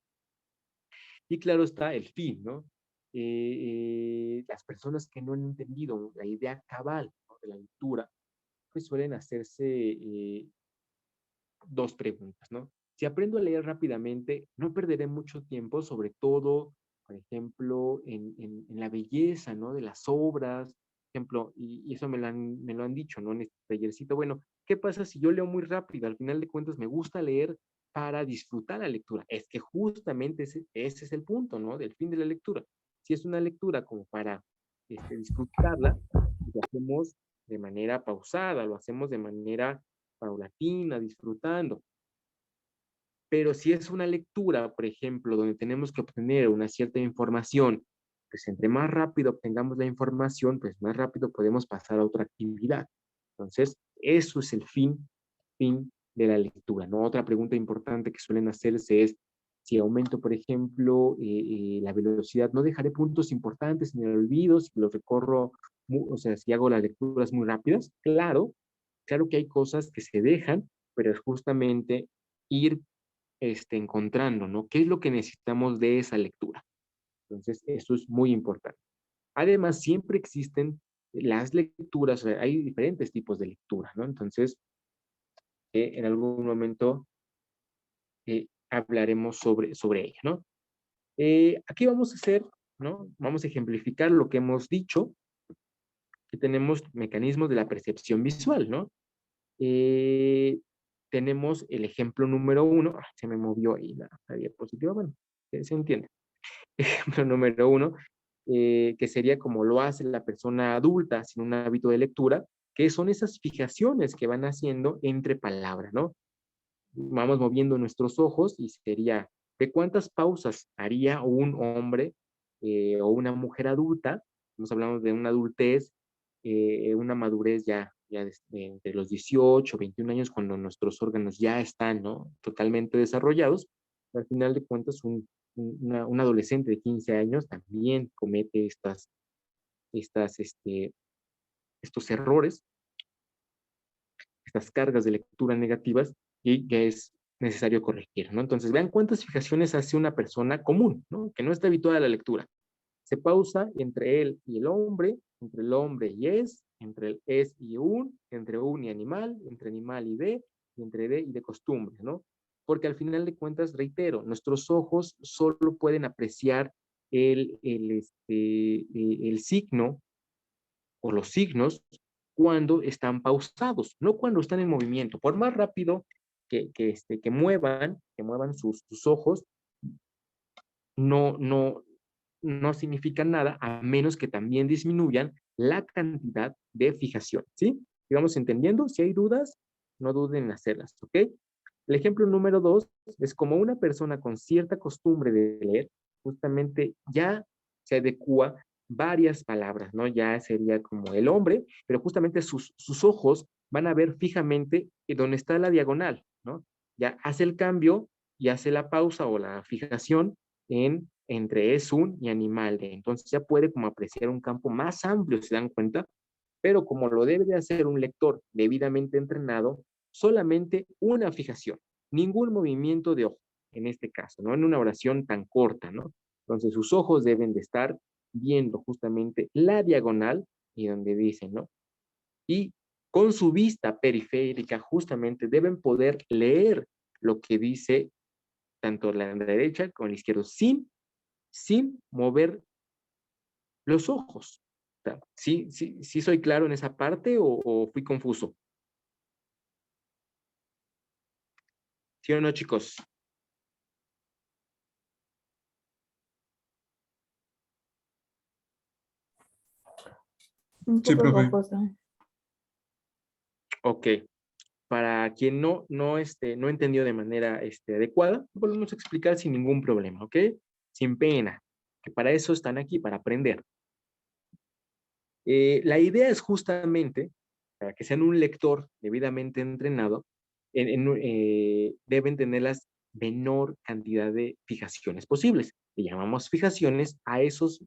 [SPEAKER 1] Y claro está el fin, ¿no? Las personas que no han entendido la idea cabal, ¿no? De la lectura, pues suelen hacerse dos preguntas, ¿no? Si aprendo a leer rápidamente, no perderé mucho tiempo, sobre todo, por ejemplo, en la belleza, ¿no? De las obras, por ejemplo, y eso me lo han dicho, ¿no? En este tallercito, bueno, ¿qué pasa si yo leo muy rápido? Al final de cuentas, me gusta leer para disfrutar la lectura. Es que justamente ese es el punto, ¿no? Del fin de la lectura. Si es una lectura como para disfrutarla, lo hacemos de manera pausada, lo hacemos de manera paulatina, disfrutando. Pero si es una lectura, por ejemplo, donde tenemos que obtener una cierta información, pues entre más rápido obtengamos la información, pues más rápido podemos pasar a otra actividad. Entonces, eso es el fin de la lectura, ¿no? Otra pregunta importante que suelen hacerse es, Si aumento, por ejemplo, la velocidad, no dejaré puntos importantes en el olvido si los recorro, o sea, si hago las lecturas muy rápidas. Claro que hay cosas que se dejan, pero es justamente ir encontrando, ¿no? ¿Qué es lo que necesitamos de esa lectura? Entonces, eso es muy importante. Además, siempre existen las lecturas, o sea, hay diferentes tipos de lectura, ¿no? Entonces, en algún momento hablaremos sobre ella, ¿no? Aquí vamos a hacer, ¿no? Vamos a ejemplificar lo que hemos dicho, que tenemos mecanismos de la percepción visual, ¿no? Tenemos el ejemplo número 1, se me movió ahí la diapositiva, bueno, se entiende. Ejemplo número 1, que sería como lo hace la persona adulta sin un hábito de lectura, que son esas fijaciones que van haciendo entre palabras, ¿no? Vamos moviendo nuestros ojos y sería, ¿de cuántas pausas haría un hombre o una mujer adulta? Estamos hablando de una adultez, una madurez ya entre los 18, 21 años, cuando nuestros órganos ya están, ¿no? Totalmente desarrollados. Al final de cuentas, un adolescente de 15 años también comete estos errores, estas cargas de lectura negativas y que es necesario corregir, ¿no? Entonces, vean cuántas fijaciones hace una persona común, ¿no? Que no está habituada a la lectura. Se pausa entre él y el hombre, entre el hombre y es, entre el es y un, entre un y animal, entre animal y de, y entre de y de costumbre, ¿no? Porque al final de cuentas, reitero, nuestros ojos solo pueden apreciar el signo o los signos cuando están pausados, no cuando están en movimiento. Por más rápido que muevan sus ojos, no significa nada a menos que también disminuyan la cantidad de fijación, ¿sí? ¿Y vamos entendiendo? Si hay dudas, no duden en hacerlas, ¿ok? El ejemplo número 2 es como una persona con cierta costumbre de leer, justamente ya se adecua varias palabras, ¿no? Ya sería como el hombre, pero justamente sus ojos van a ver fijamente donde está la diagonal, ¿no? Ya hace el cambio y hace la pausa o la fijación entre es un y animal. Entonces ya puede como apreciar un campo más amplio, ¿se dan cuenta? Pero como lo debe de hacer un lector debidamente entrenado, solamente una fijación, ningún movimiento de ojo, en este caso, ¿no? En una oración tan corta, ¿no? Entonces sus ojos deben de estar viendo justamente la diagonal y donde dice, ¿no? Y con su vista periférica justamente deben poder leer lo que dice tanto la derecha como la izquierda, sin mover los ojos. O sea, ¿sí soy claro en esa parte o fui confuso? ¿Sí o no, chicos?
[SPEAKER 3] Un
[SPEAKER 7] Sí,
[SPEAKER 3] poco
[SPEAKER 7] profe.
[SPEAKER 3] confuso.
[SPEAKER 1] Ok. Para quien no entendió de manera adecuada, volvemos a explicar sin ningún problema, ¿ok? Sin pena, que para eso están aquí, para aprender. La idea es justamente, para que sean un lector debidamente entrenado, deben tener la menor cantidad de fijaciones posibles. Le llamamos fijaciones a esas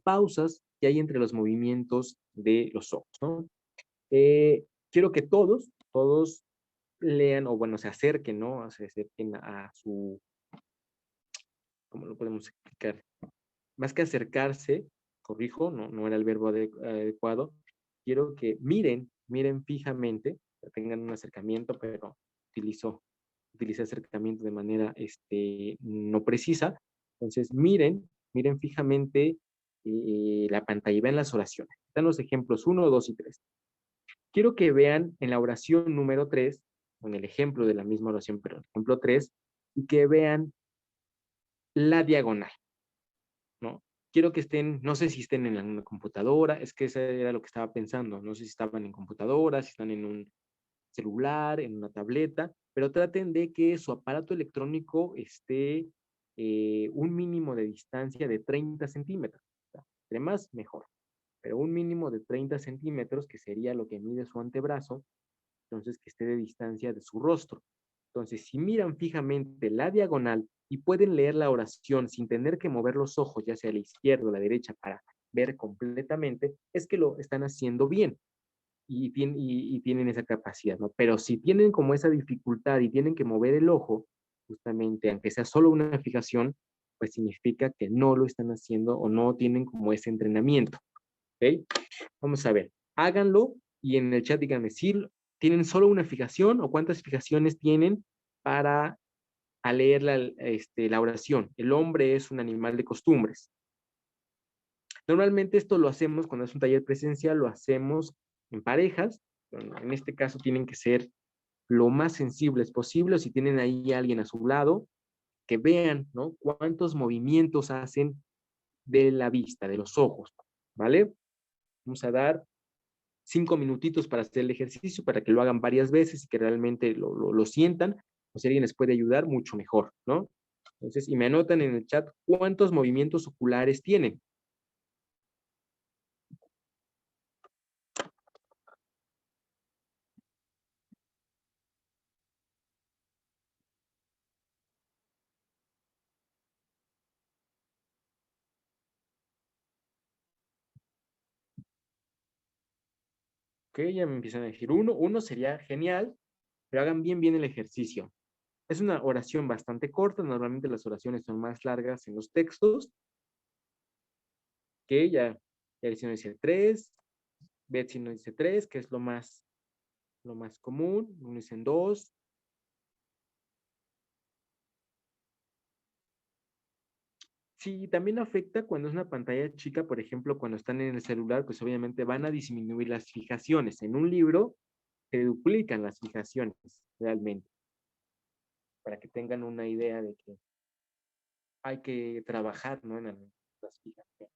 [SPEAKER 1] pausas que hay entre los movimientos de los ojos, ¿no? Quiero que todos lean, o bueno, se acerquen, ¿no? Se acerquen a su, ¿cómo lo podemos explicar? Más que acercarse, corrijo, no era el verbo adecuado, quiero que miren fijamente, tengan un acercamiento, pero utilicé acercamiento de manera no precisa. Entonces, miren fijamente la pantalla y vean las oraciones. Están los ejemplos 1, 2 y 3. Quiero que vean en la oración número 3, en el ejemplo de la misma oración, pero el ejemplo 3, y que vean la diagonal, ¿no? Quiero que estén, no sé si estén en una computadora, es que eso era lo que estaba pensando, no sé si estaban en computadora, si están en un celular, en una tableta, pero traten de que su aparato electrónico esté un mínimo de distancia de 30 centímetros. O sea, entre más, mejor. Pero un mínimo de 30 centímetros, que sería lo que mide su antebrazo, entonces que esté de distancia de su rostro. Entonces, si miran fijamente la diagonal y pueden leer la oración sin tener que mover los ojos, ya sea a la izquierda o a la derecha, para ver completamente, es que lo están haciendo bien y tienen esa capacidad, ¿no? Pero si tienen como esa dificultad y tienen que mover el ojo, justamente, aunque sea solo una fijación, pues significa que no lo están haciendo o no tienen como ese entrenamiento, ¿ok? Vamos a ver, háganlo y en el chat díganme si tienen solo una fijación o cuántas fijaciones tienen para a leer la oración. El hombre es un animal de costumbres. Normalmente esto lo hacemos cuando es un taller presencial, lo hacemos en parejas. En este caso tienen que ser lo más sensibles posible. Si tienen ahí a alguien a su lado, que vean, ¿no? Cuántos movimientos hacen de la vista, de los ojos, ¿vale? Vamos a dar 5 minutitos para hacer el ejercicio, para que lo hagan varias veces y que realmente lo sientan. O si alguien les puede ayudar, mucho mejor, ¿no? Entonces, y me anotan en el chat cuántos movimientos oculares tienen. Ok, ya me empiezan a decir uno. Uno sería genial, pero hagan bien el ejercicio. Es una oración bastante corta. Normalmente las oraciones son más largas en los textos. Ok, ya dice, dice 3. Betsy nos dice 3, que es lo más común. Uno dicen 2. Sí, también afecta cuando es una pantalla chica, por ejemplo, cuando están en el celular, pues obviamente van a disminuir las fijaciones. En un libro se duplican las fijaciones realmente, para que tengan una idea de que hay que trabajar, ¿no? En las fijaciones.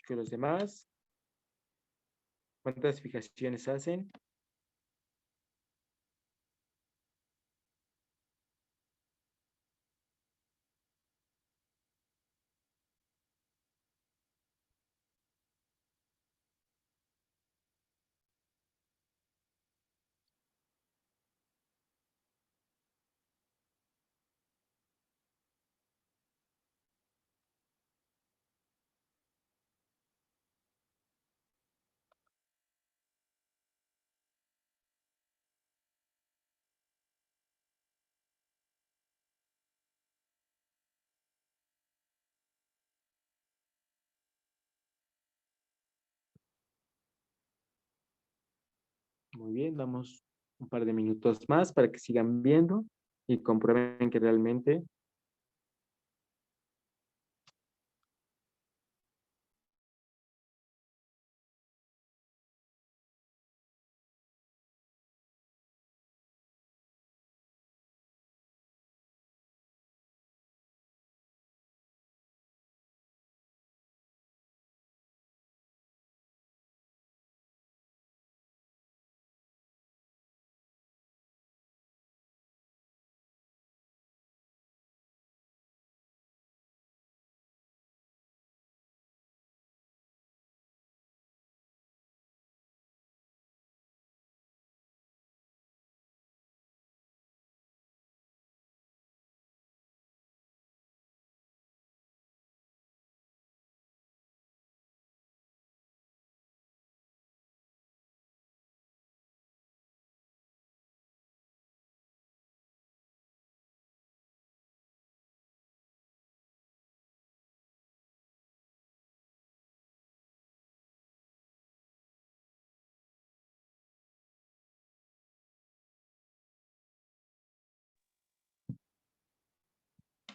[SPEAKER 1] Que los demás, ¿cuántas fijaciones hacen? Muy bien, damos un par de minutos más para que sigan viendo y comprueben que realmente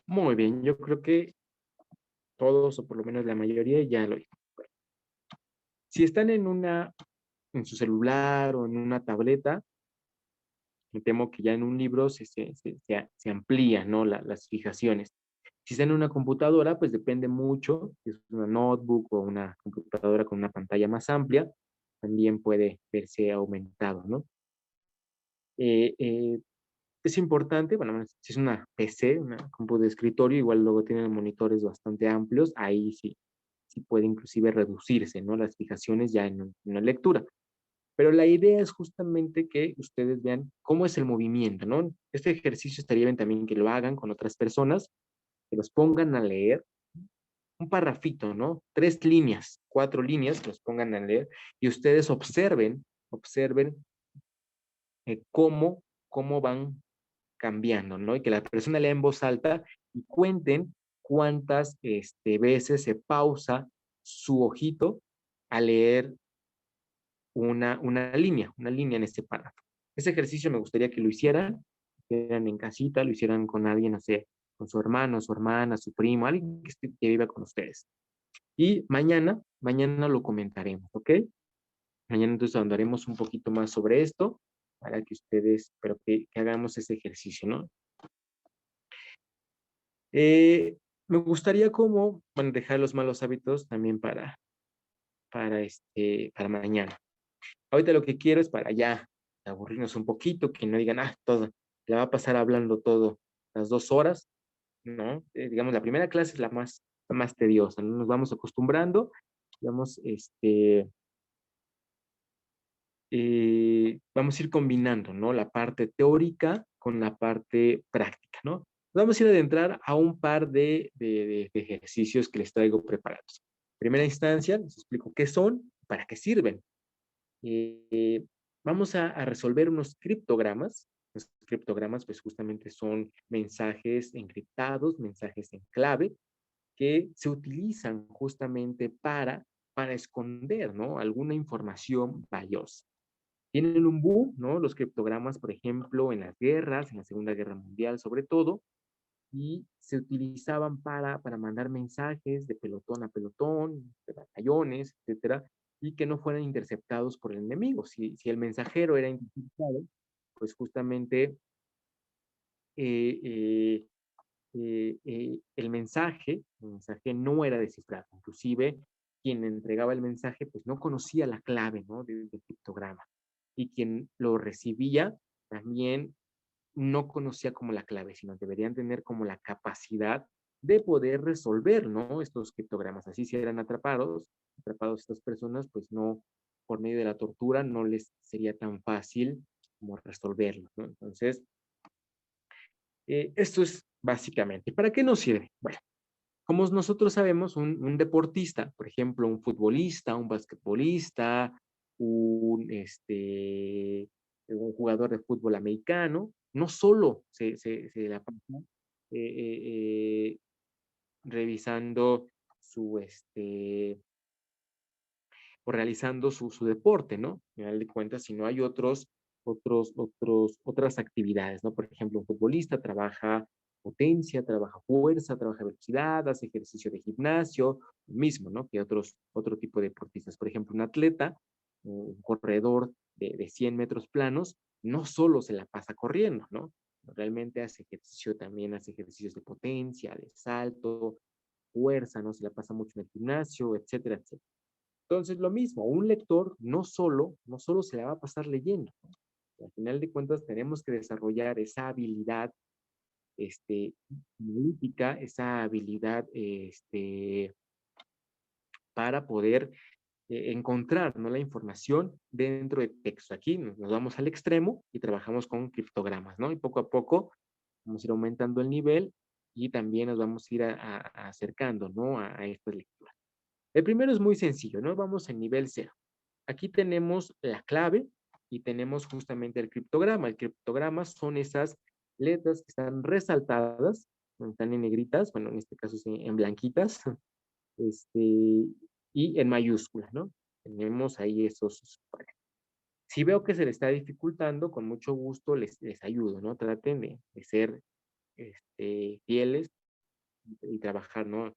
[SPEAKER 1] muy bien. Yo creo que todos, o por lo menos la mayoría, ya lo hizo. Si están en su celular o en una tableta, me temo que ya en un libro se amplían, ¿no? Las fijaciones. Si está en una computadora, pues depende mucho, si es una notebook o una computadora con una pantalla más amplia, también puede verse aumentado, ¿no? es importante, bueno, si es una PC, una compu de escritorio, igual luego tienen monitores bastante amplios, ahí sí puede inclusive reducirse, ¿no? Las fijaciones ya en una lectura. Pero la idea es justamente que ustedes vean cómo es el movimiento, ¿no? Este ejercicio estaría bien también que lo hagan con otras personas, que los pongan a leer un parrafito, ¿no? 3 líneas, 4 líneas, que los pongan a leer y ustedes observen cómo van cambiando, ¿no? Y que la persona lea en voz alta y cuenten cuántas veces se pausa su ojito a leer una línea en este párrafo. Ese ejercicio me gustaría que lo hicieran en casita, lo hicieran con alguien, no sé, con su hermano, su hermana, su primo, alguien que viva con ustedes. Y mañana lo comentaremos, ¿ok? Mañana entonces andaremos un poquito más sobre esto para que ustedes, pero que hagamos ese ejercicio, ¿no? Me gustaría como, bueno, dejar los malos hábitos también para mañana. Ahorita lo que quiero es para ya aburrirnos un poquito, que no digan, todo, la va a pasar hablando todo las 2 horas, ¿no? Digamos, la primera clase es la más tediosa, ¿no? Nos vamos acostumbrando, vamos, vamos a ir combinando, ¿no? La parte teórica con la parte práctica, ¿no? Vamos a ir a adentrar a un par de ejercicios que les traigo preparados. En primera instancia, les explico qué son, para qué sirven. Vamos a resolver unos criptogramas. Los criptogramas, pues justamente son mensajes encriptados, mensajes en clave, que se utilizan justamente para esconder, ¿no? Alguna información valiosa. Tienen un boom, ¿no? Los criptogramas, por ejemplo, en las guerras, en la Segunda Guerra Mundial sobre todo, y se utilizaban para mandar mensajes de pelotón a pelotón, de batallones, etcétera, y que no fueran interceptados por el enemigo. Si el mensajero era interceptado, pues justamente eh, eh, el mensaje no era descifrado. Inclusive, quien entregaba el mensaje, pues no conocía la clave, ¿no? del criptograma. Y quien lo recibía también no conocía como la clave, sino deberían tener como la capacidad de poder resolver, ¿no? Estos criptogramas. Así si eran atrapados estas personas, pues no, por medio de la tortura, no les sería tan fácil como resolverlo, ¿no? Entonces, esto es básicamente. ¿Para qué nos sirve? Bueno, como nosotros sabemos, un deportista, por ejemplo, un futbolista, un basquetbolista, un jugador de fútbol americano, no solo se la pasa eh, eh, eh, revisando o realizando su deporte, ¿no? Al final de cuentas, si no hay otras actividades, ¿no? Por ejemplo, un futbolista trabaja potencia, trabaja fuerza, trabaja velocidad, hace ejercicio de gimnasio, mismo, ¿no? Que otro tipo de deportistas. Por ejemplo, un atleta, un corredor de 100 metros planos, no solo se la pasa corriendo, ¿no? Realmente hace ejercicio también, hace ejercicios de potencia, de salto, fuerza, ¿no? Se la pasa mucho en el gimnasio, etcétera, etcétera. Entonces, lo mismo, un lector no solo se la va a pasar leyendo, ¿no? Al final de cuentas, tenemos que desarrollar esa habilidad analítica, esa habilidad para poder encontrar, ¿no? La información dentro de texto. Aquí nos vamos al extremo y trabajamos con criptogramas, ¿no? Y poco a poco vamos a ir aumentando el nivel y también nos vamos a ir acercando, ¿no? A estas lecturas. El primero es muy sencillo, ¿no? Vamos en nivel 0. Aquí tenemos la clave y tenemos justamente el criptograma. El criptograma son esas letras que están resaltadas, están en negritas, bueno, en este caso en blanquitas, y en mayúsculas, ¿no? Tenemos ahí esos. Si veo que se les está dificultando, con mucho gusto les ayudo, ¿no? Traten de ser fieles y trabajar, ¿no?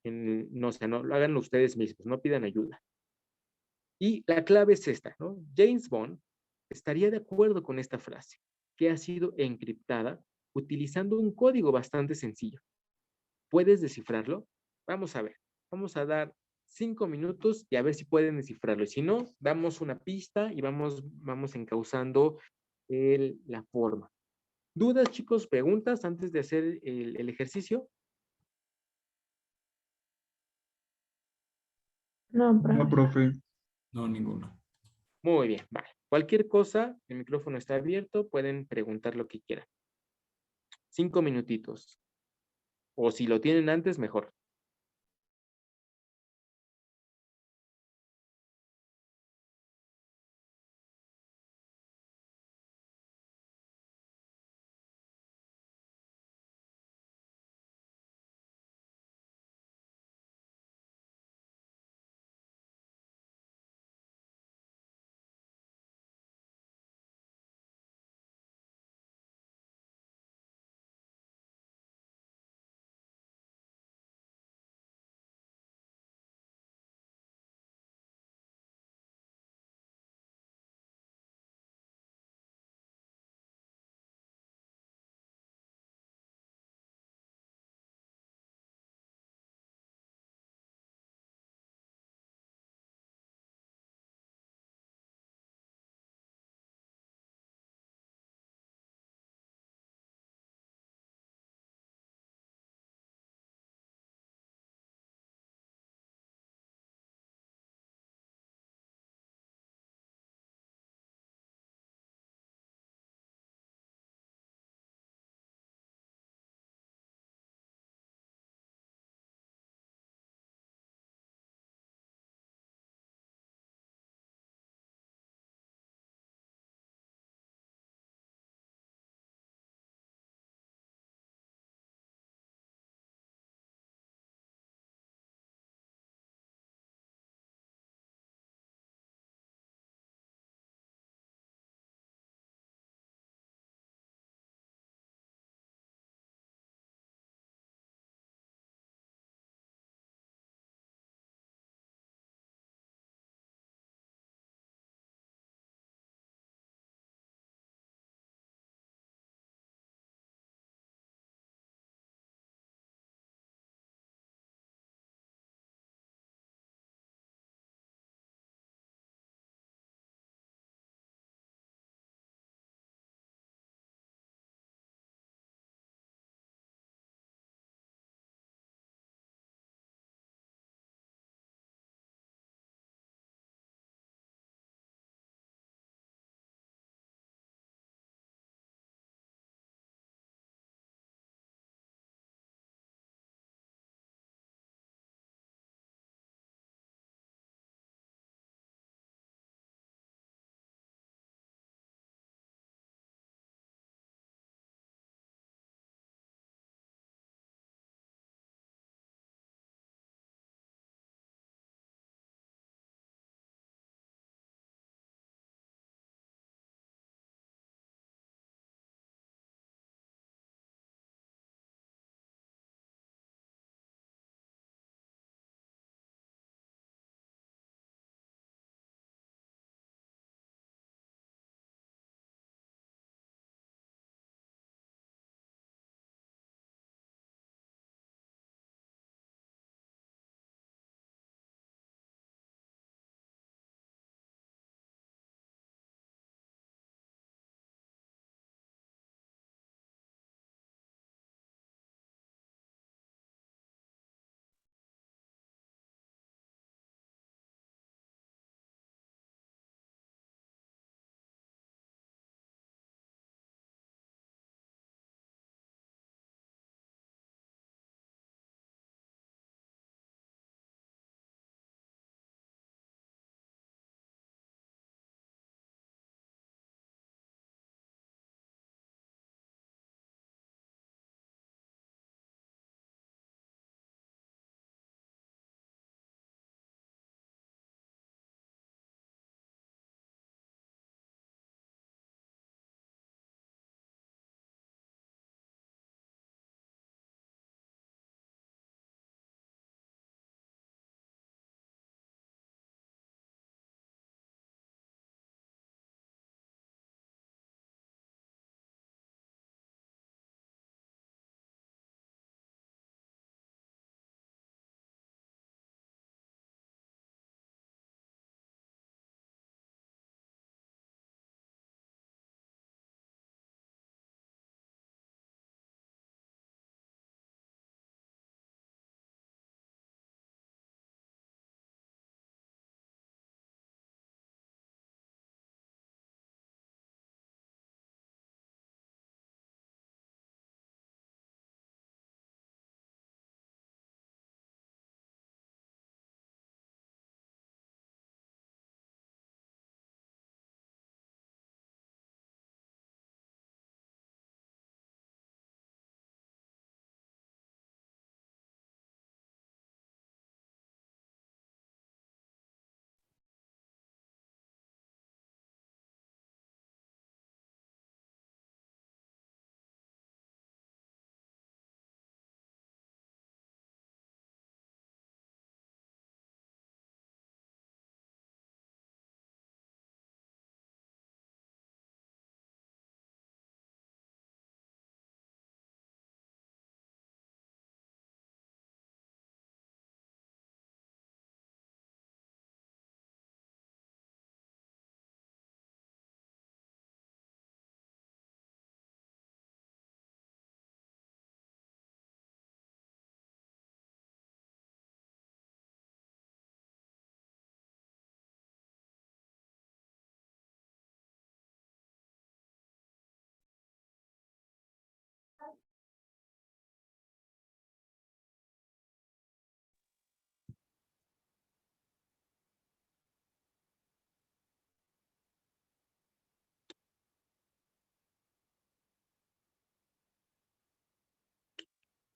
[SPEAKER 1] No, o sea, no lo hagan ustedes mismos, no pidan ayuda. Y la clave es esta, ¿no? James Bond estaría de acuerdo con esta frase, que ha sido encriptada utilizando un código bastante sencillo. ¿Puedes descifrarlo? Vamos a ver, vamos a dar 5 minutos y a ver si pueden descifrarlo. Y si no, damos una pista y vamos encauzando la forma. ¿Dudas, chicos? ¿Preguntas antes de hacer el ejercicio?
[SPEAKER 3] No,
[SPEAKER 7] No,
[SPEAKER 3] profe.
[SPEAKER 7] profe. No, ninguno.
[SPEAKER 1] Muy bien, vale. Cualquier cosa, el micrófono está abierto, pueden preguntar lo que quieran. 5 minutitos. O si lo tienen antes, mejor.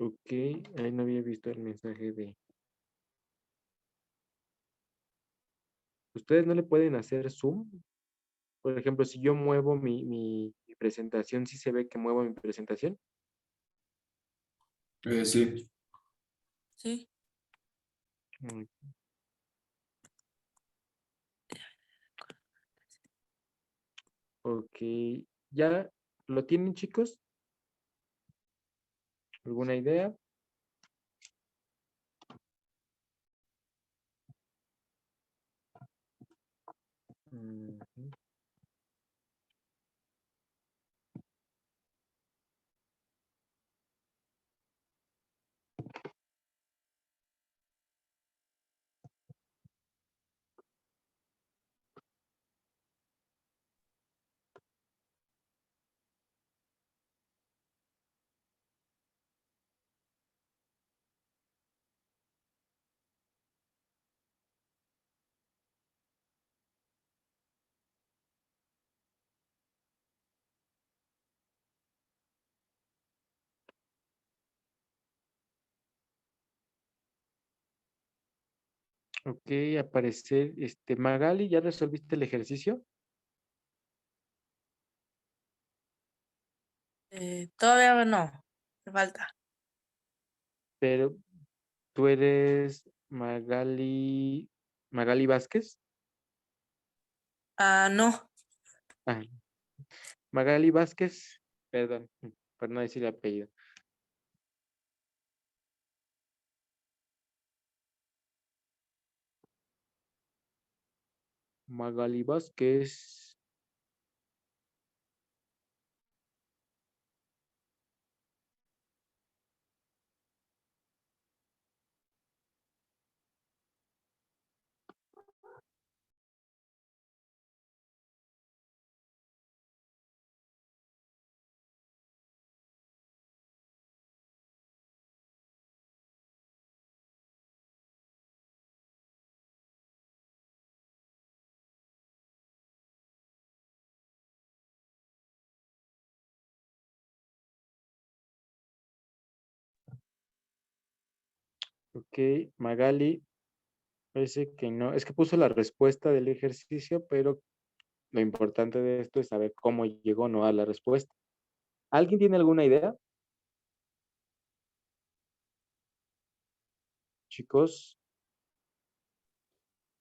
[SPEAKER 1] Ok, ahí no había visto el mensaje de... ¿Ustedes no le pueden hacer zoom? Por ejemplo, si yo muevo mi presentación, ¿sí se ve que muevo mi presentación?
[SPEAKER 7] Sí.
[SPEAKER 8] Sí.
[SPEAKER 1] Mm, Ok, ¿ya lo tienen, chicos? ¿Alguna idea? Ujú. Ok, aparecer, Magali, ¿ya resolviste el ejercicio?
[SPEAKER 8] Todavía no, me falta.
[SPEAKER 1] Pero tú eres Magali Vázquez.
[SPEAKER 8] Ah, no.
[SPEAKER 1] Ah, Magali Vázquez, perdón, por no decir el apellido. Magali Vázquez. Ok, Magali, parece que no. Es que puso la respuesta del ejercicio, pero lo importante de esto es saber cómo llegó no a la respuesta. ¿Alguien tiene alguna idea? Chicos,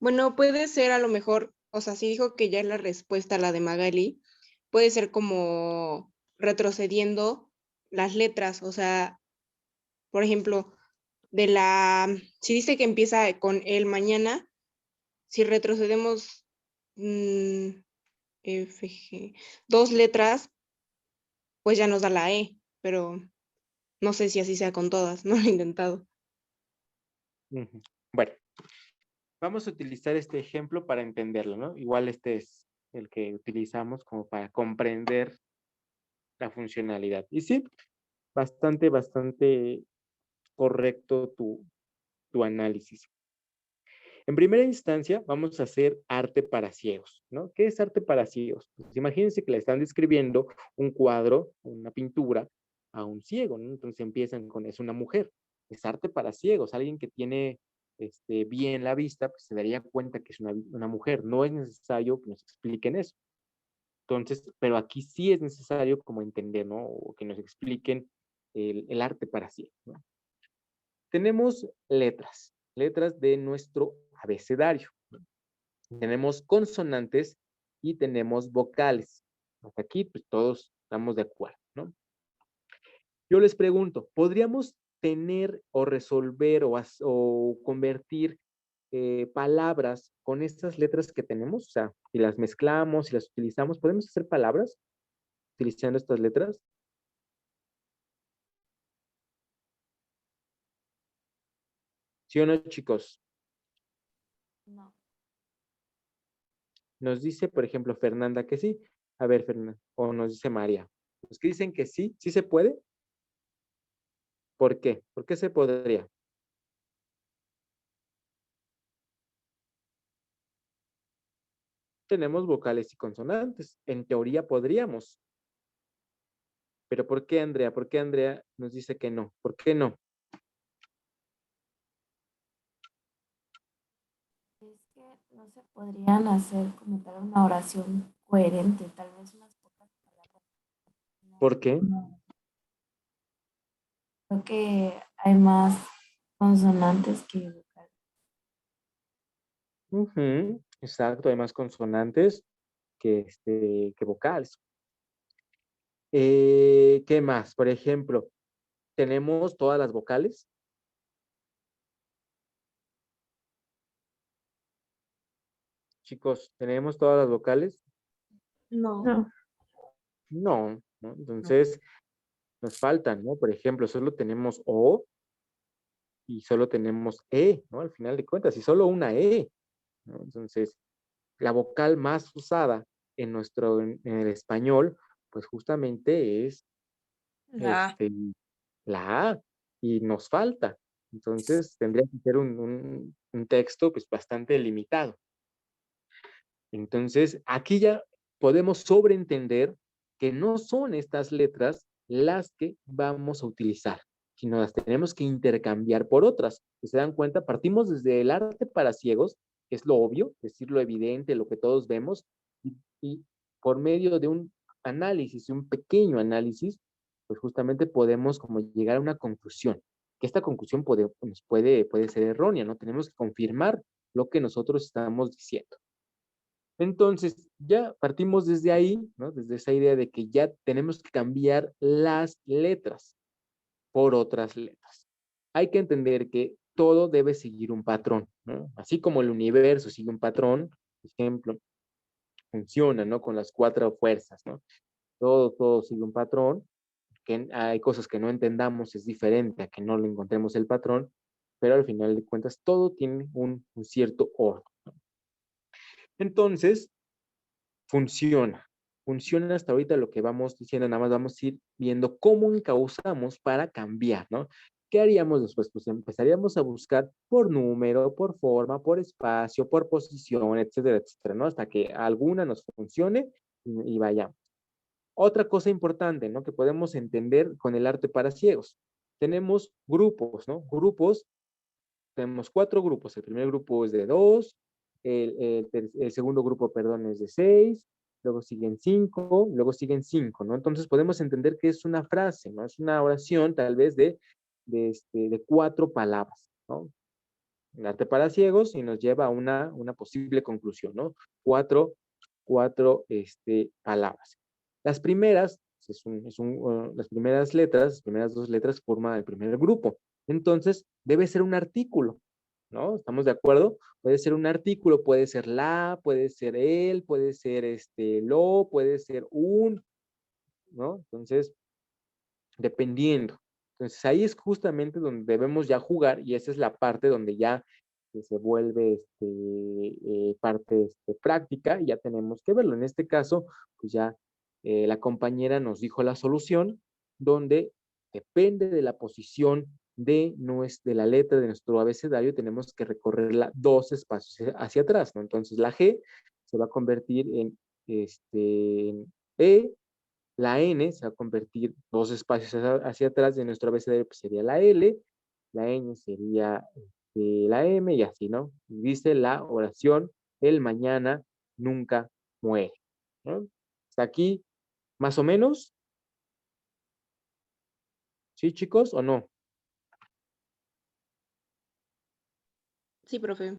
[SPEAKER 3] Bueno, puede ser a lo mejor, o sea, si dijo que ya es la respuesta a la de Magali, puede ser como retrocediendo las letras, o sea, por ejemplo, si dice que empieza con el mañana, si retrocedemos mm, F, G, dos letras, pues ya nos da la E, pero no sé si así sea con todas, no lo he intentado.
[SPEAKER 1] ujú. Bueno, vamos a utilizar este ejemplo para entenderlo, ¿no? Igual este es el que utilizamos como para comprender la funcionalidad. Y sí, bastante correcto tu análisis. En primera instancia, vamos a hacer arte para ciegos, ¿no? ¿Qué es arte para ciegos? Pues imagínense que le están describiendo un cuadro, una pintura a un ciego, ¿no? Entonces empiezan con, es una mujer, es arte para ciegos, alguien que tiene bien la vista, pues se daría cuenta que es una mujer, no es necesario que nos expliquen eso. Entonces, pero aquí sí es necesario como entender, ¿no? O que nos expliquen el arte para ciegos, ¿no? Tenemos letras de nuestro abecedario. Tenemos consonantes y tenemos vocales. Hasta aquí, pues todos estamos de acuerdo, ¿no? Yo les pregunto, ¿podríamos tener o resolver o convertir palabras con estas letras que tenemos? O sea, si las mezclamos, si las utilizamos, ¿podemos hacer palabras utilizando estas letras? ¿Sí o no, chicos?
[SPEAKER 5] No.
[SPEAKER 1] Nos dice, por ejemplo, Fernanda que sí. A ver, Fernanda, o nos dice María. Los que dicen que sí, sí se puede. ¿Por qué? ¿Por qué se podría? Tenemos vocales y consonantes. En teoría podríamos. Pero ¿por qué, Andrea? ¿Por qué Andrea nos dice que no? ¿Por qué no?
[SPEAKER 9] Es que no se podrían hacer como tal una oración coherente, tal vez unas pocas palabras.
[SPEAKER 1] ¿Por qué?
[SPEAKER 9] No, creo que hay más consonantes que vocales.
[SPEAKER 1] Ujú, exacto, hay más consonantes que vocales. ¿Qué más? Por ejemplo, ¿tenemos todas las vocales? Chicos, ¿tenemos todas las vocales?
[SPEAKER 3] No.
[SPEAKER 5] No.
[SPEAKER 1] No, ¿no? Entonces, nos faltan, ¿no? Por ejemplo, solo tenemos O y solo tenemos E, ¿no? Al final de cuentas, y solo una E, ¿no? Entonces, la vocal más usada en el español, pues justamente es
[SPEAKER 8] La,
[SPEAKER 1] este, la A, y nos falta. Entonces, tendría que ser un texto, pues, bastante limitado. Entonces, aquí ya podemos sobreentender que no son estas letras las que vamos a utilizar, sino las tenemos que intercambiar por otras. Si se dan cuenta, partimos desde el arte para ciegos, que es lo obvio, es decir, lo evidente, lo que todos vemos, y por medio de un análisis, un pequeño análisis, pues justamente podemos como llegar a una conclusión, que esta conclusión puede ser errónea, ¿no? Tenemos que confirmar lo que nosotros estamos diciendo. Entonces, ya partimos desde ahí, ¿no? Desde esa idea de que ya tenemos que cambiar las letras por otras letras. Hay que entender que todo debe seguir un patrón, ¿no? Así como el universo sigue un patrón, por ejemplo, funciona, ¿no? Con las cuatro fuerzas, ¿no? Todo sigue un patrón, que hay cosas que no entendamos, es diferente a que no le encontremos el patrón, pero al final de cuentas todo tiene un cierto orden. Entonces, funciona. Funciona hasta ahorita lo que vamos diciendo, nada más vamos a ir viendo cómo encauzamos para cambiar, ¿no? ¿Qué haríamos después? Pues empezaríamos a buscar por número, por forma, por espacio, por posición, etcétera, etcétera, ¿no? Hasta que alguna nos funcione y vayamos. Otra cosa importante, ¿no? Que podemos entender con el arte para ciegos. Tenemos grupos, ¿no? Grupos, tenemos 4 grupos. El primer grupo es de 2, el segundo grupo, perdón, es de 6, luego siguen 5, luego siguen 5, ¿no? Entonces podemos entender que es una frase, ¿no? Es una oración tal vez de 4 palabras, ¿no? El arte para ciegos y nos lleva a una posible conclusión, ¿no? Cuatro palabras. Las primeras, las primeras letras, las primeras 2 letras forman el primer grupo. Entonces, debe ser un artículo, ¿no? ¿Estamos de acuerdo? Puede ser un artículo, puede ser la, puede ser el, puede ser lo, puede ser un, ¿no? Entonces, dependiendo. Entonces, ahí es justamente donde debemos ya jugar y esa es la parte donde ya se vuelve parte práctica y ya tenemos que verlo. En este caso, pues ya la compañera nos dijo la solución, donde depende de la posición de la letra de nuestro abecedario, tenemos que recorrerla 2 espacios hacia atrás, ¿no? Entonces la G se va a convertir en E, la N se va a convertir 2 espacios hacia atrás de nuestro abecedario, pues sería la L, la N sería la M y así, ¿no? Y dice la oración, el mañana nunca muere, ¿no? ¿Hasta aquí más o menos? ¿Sí, chicos, o no?
[SPEAKER 3] Sí, profe.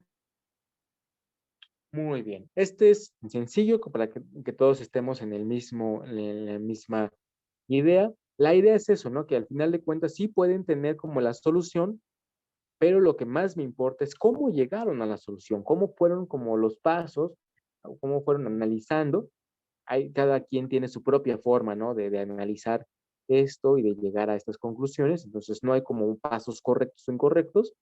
[SPEAKER 1] Muy bien. Este es sencillo para que todos estemos en la misma idea. La idea es eso, ¿no? Que al final de cuentas sí pueden tener como la solución, pero lo que más me importa es cómo llegaron a la solución, cómo fueron como los pasos, cómo fueron analizando. Cada quien tiene su propia forma, ¿no? De analizar esto y de llegar a estas conclusiones. Entonces no hay como pasos correctos o incorrectos,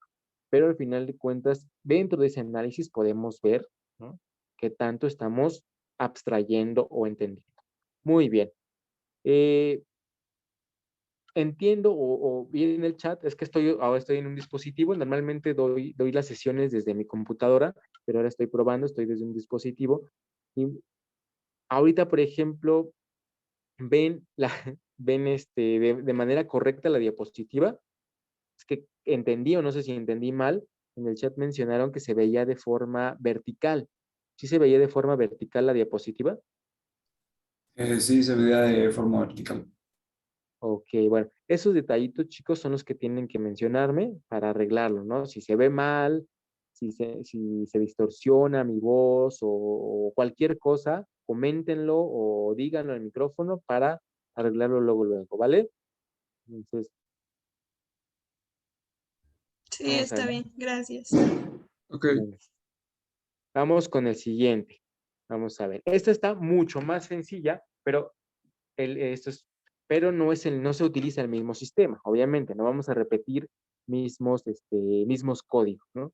[SPEAKER 1] pero al final de cuentas, dentro de ese análisis podemos ver, ¿no? Qué tanto estamos abstrayendo o entendiendo. Muy bien. Eh, entiendo o vi en el chat, es que ahora estoy en un dispositivo, normalmente doy las sesiones desde mi computadora, pero ahora estoy probando, estoy desde un dispositivo. Y ahorita, por ejemplo, ven ven de manera correcta la diapositiva. Es que entendí o no sé si entendí mal, en el chat mencionaron que se veía de forma vertical. ¿Sí se veía de forma vertical la diapositiva?
[SPEAKER 7] Sí, se veía de forma vertical.
[SPEAKER 1] Ok, bueno, esos detallitos, chicos, son los que tienen que mencionarme para arreglarlo, ¿no? Si se ve mal, si se distorsiona mi voz o cualquier cosa, coméntenlo o díganlo al micrófono para arreglarlo luego, ¿vale? Entonces,
[SPEAKER 2] Sí,
[SPEAKER 1] vamos a
[SPEAKER 2] está
[SPEAKER 1] ver.
[SPEAKER 2] bien, gracias.
[SPEAKER 7] Ok.
[SPEAKER 1] Bueno, vamos con el siguiente. Vamos a ver. Esta está mucho más sencilla, pero pero no se utiliza el mismo sistema, obviamente, no vamos a repetir mismos códigos, ¿no?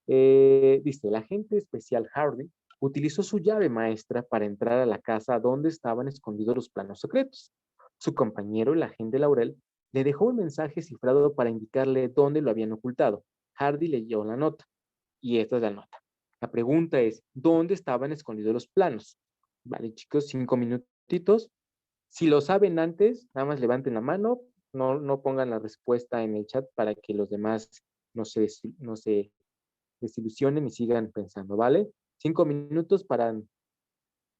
[SPEAKER 1] Dice, el agente especial Hardy utilizó su llave maestra para entrar a la casa donde estaban escondidos los planos secretos. Su compañero, el agente Laurel, le dejó un mensaje cifrado para indicarle dónde lo habían ocultado. Hardy leyó la nota, y esta es la nota. La pregunta es, ¿dónde estaban escondidos los planos? Vale, chicos, 5 minutitos. Si lo saben antes, nada más levanten la mano, no pongan la respuesta en el chat para que los demás no se desilusionen y sigan pensando, ¿vale? 5 minutos para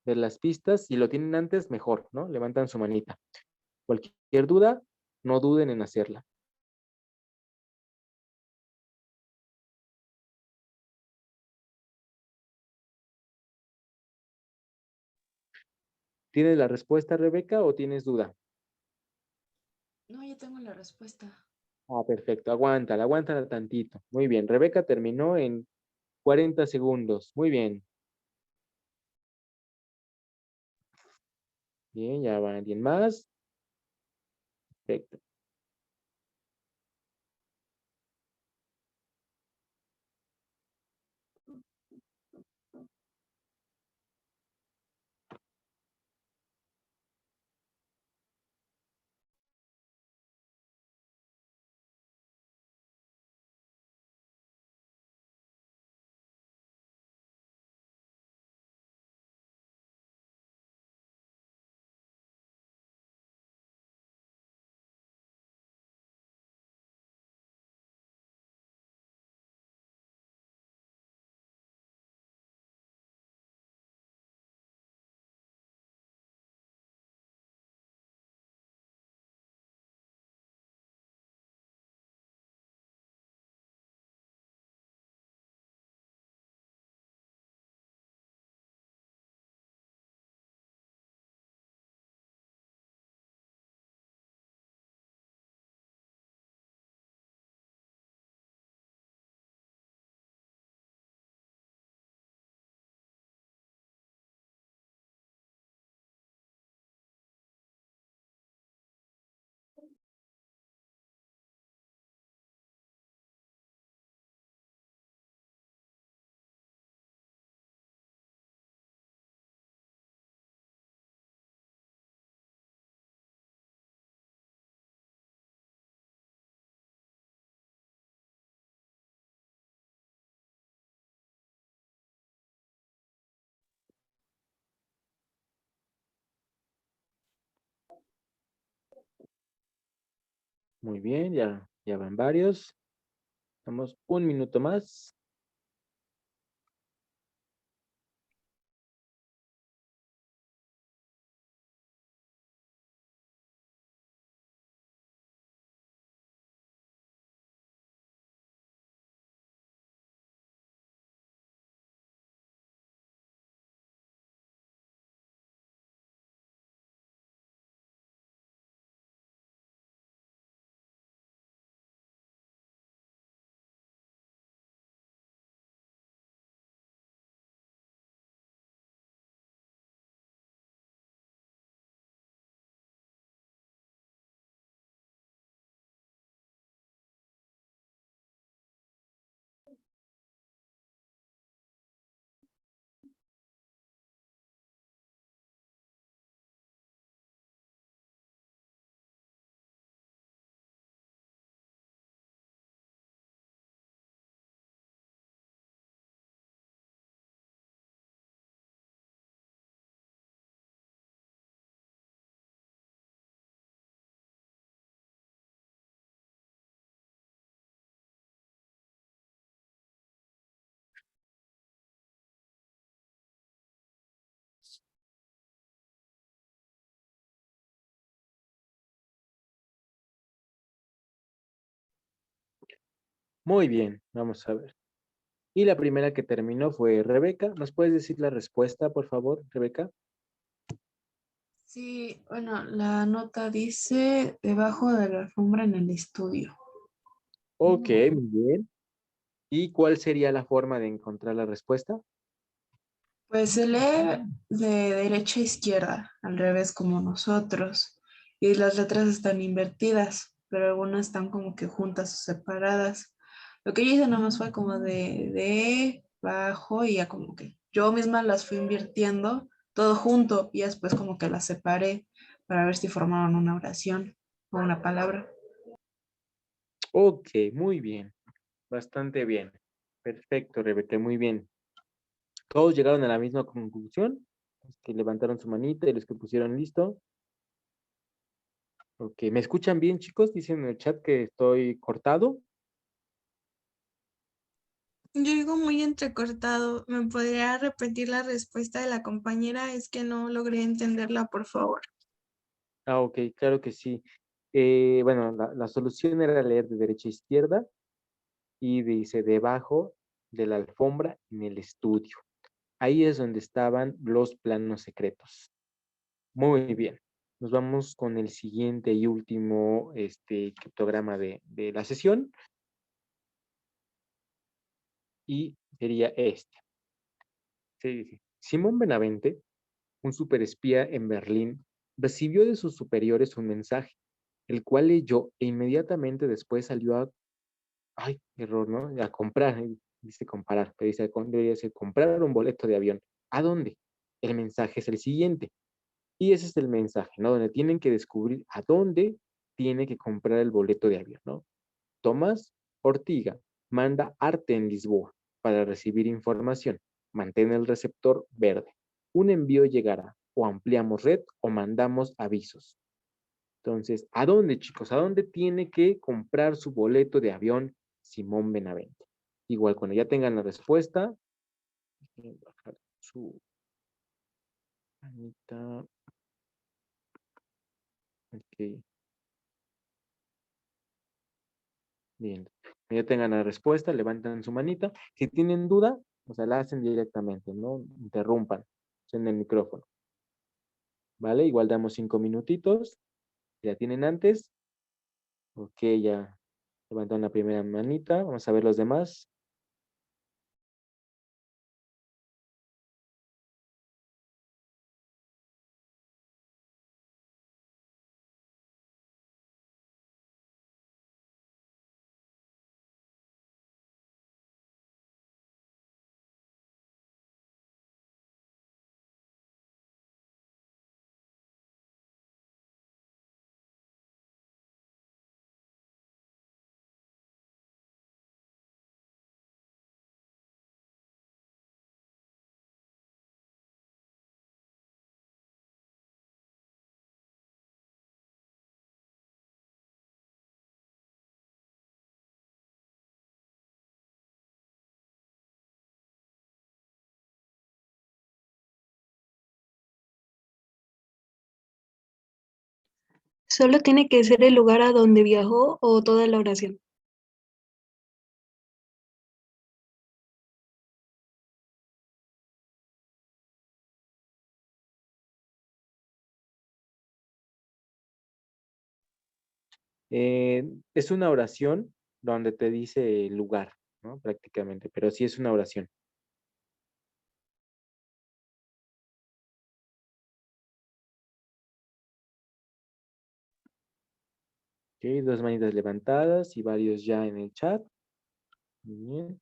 [SPEAKER 1] ver las pistas. Si lo tienen antes, mejor, ¿no? Levantan su manita. Cualquier duda, no duden en hacerla. ¿Tienes la respuesta, Rebeca, o tienes duda?
[SPEAKER 9] No, yo tengo la respuesta.
[SPEAKER 1] Ah, perfecto. Aguántala tantito. Muy bien. Rebeca terminó en 40 segundos. Muy bien. Bien, ya va alguien más. Perfecto. Muy bien, ya van varios. Damos un minuto más. Muy bien, vamos a ver. Y la primera que terminó fue Rebeca. ¿Nos puedes decir la respuesta, por favor, Rebeca?
[SPEAKER 10] Sí, bueno, la nota dice debajo de la alfombra en el estudio.
[SPEAKER 1] Ok, muy bien. ¿Y cuál sería la forma de encontrar la respuesta?
[SPEAKER 10] Pues se lee de derecha a izquierda, al revés como nosotros, y las letras están invertidas, pero algunas están como que juntas o separadas. Lo que yo hice nomás fue como de bajo y ya como que yo misma las fui invirtiendo todo junto y después como que las separé para ver si formaban una oración o una palabra.
[SPEAKER 1] Ok, muy bien. Bastante bien. Perfecto, Rebeca, muy bien. ¿Todos llegaron a la misma conclusión? Los que levantaron su manita y los que pusieron listo. Ok, ¿me escuchan bien, chicos? Dicen en el chat que estoy cortado.
[SPEAKER 2] Yo digo muy entrecortado. ¿Me podría repetir la respuesta de la compañera? Es que no logré entenderla, por favor.
[SPEAKER 1] Ah, ok, claro que sí. Bueno, la solución era leer de derecha a izquierda y dice debajo de la alfombra en el estudio. Ahí es donde estaban los planos secretos. Muy bien. Nos vamos con el siguiente y último criptograma de la sesión y sería este. Sí, dice, Simón Benavente, un superespía en Berlín, recibió de sus superiores un mensaje, el cual leyó e inmediatamente después salió ay, error, ¿no? A comprar, dice comparar, pero dice, debería ser comprar un boleto de avión. ¿A dónde? El mensaje es el siguiente. Y ese es el mensaje, ¿no? Donde tienen que descubrir a dónde tiene que comprar el boleto de avión, ¿no? Tomás Ortiga manda arte en Lisboa para recibir información. Mantén el receptor verde. Un envío llegará, o ampliamos red o mandamos avisos. Entonces, ¿a dónde, chicos? ¿A dónde tiene que comprar su boleto de avión Simón Benavente? Igual, cuando ya tengan la respuesta, bajar su manita. Ok, bien. Cuando ya tengan la respuesta, levantan su manita. Si tienen duda, o sea, la hacen directamente, no interrumpan en el micrófono. ¿Vale? Igual damos 5 minutitos. Ya tienen antes. Ok, ya levantaron la primera manita. Vamos a ver los demás.
[SPEAKER 11] ¿Solo tiene que ser el lugar a donde viajó o toda la oración?
[SPEAKER 1] Es una oración donde te dice el lugar, ¿no? Prácticamente, pero sí es una oración. Ok, 2 manitas levantadas y varios ya en el chat. Muy bien.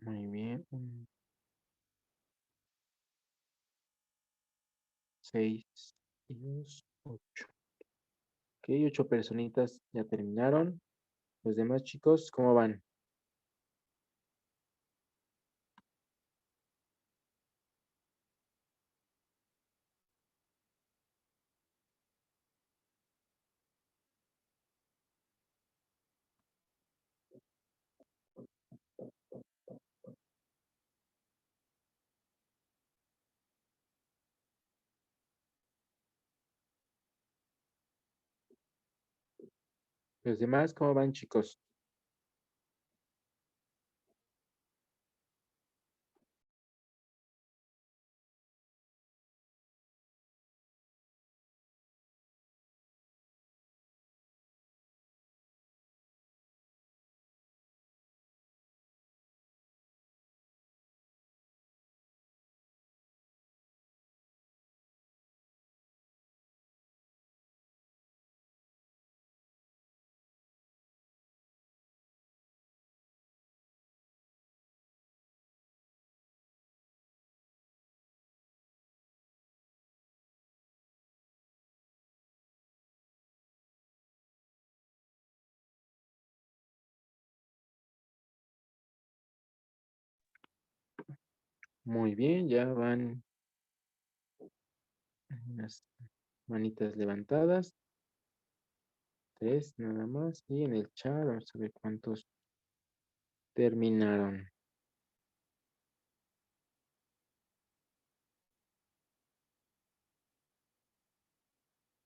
[SPEAKER 1] Muy bien. 6 y 2, 8. Ok, 8 personitas ya terminaron. Los demás chicos, ¿cómo van? Los demás, ¿cómo van, chicos? Muy bien, ya van unas manitas levantadas. 3 nada más. Y en el chat, vamos a ver cuántos terminaron.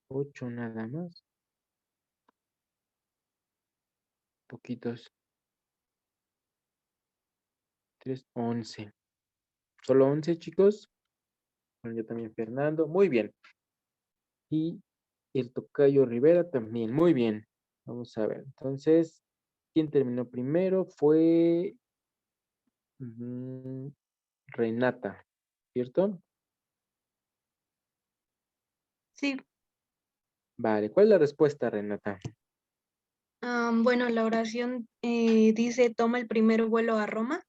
[SPEAKER 1] 8 nada más. Poquitos. 3, 11. Solo 11, chicos. Bueno, yo también, Fernando. Muy bien. Y el tocayo Rivera también. Muy bien. Vamos a ver. Entonces, ¿quién terminó primero? Fue Renata, ¿cierto?
[SPEAKER 11] Sí.
[SPEAKER 1] Vale. ¿Cuál es la respuesta, Renata?
[SPEAKER 11] Bueno, la oración dice, toma el primer vuelo a Roma.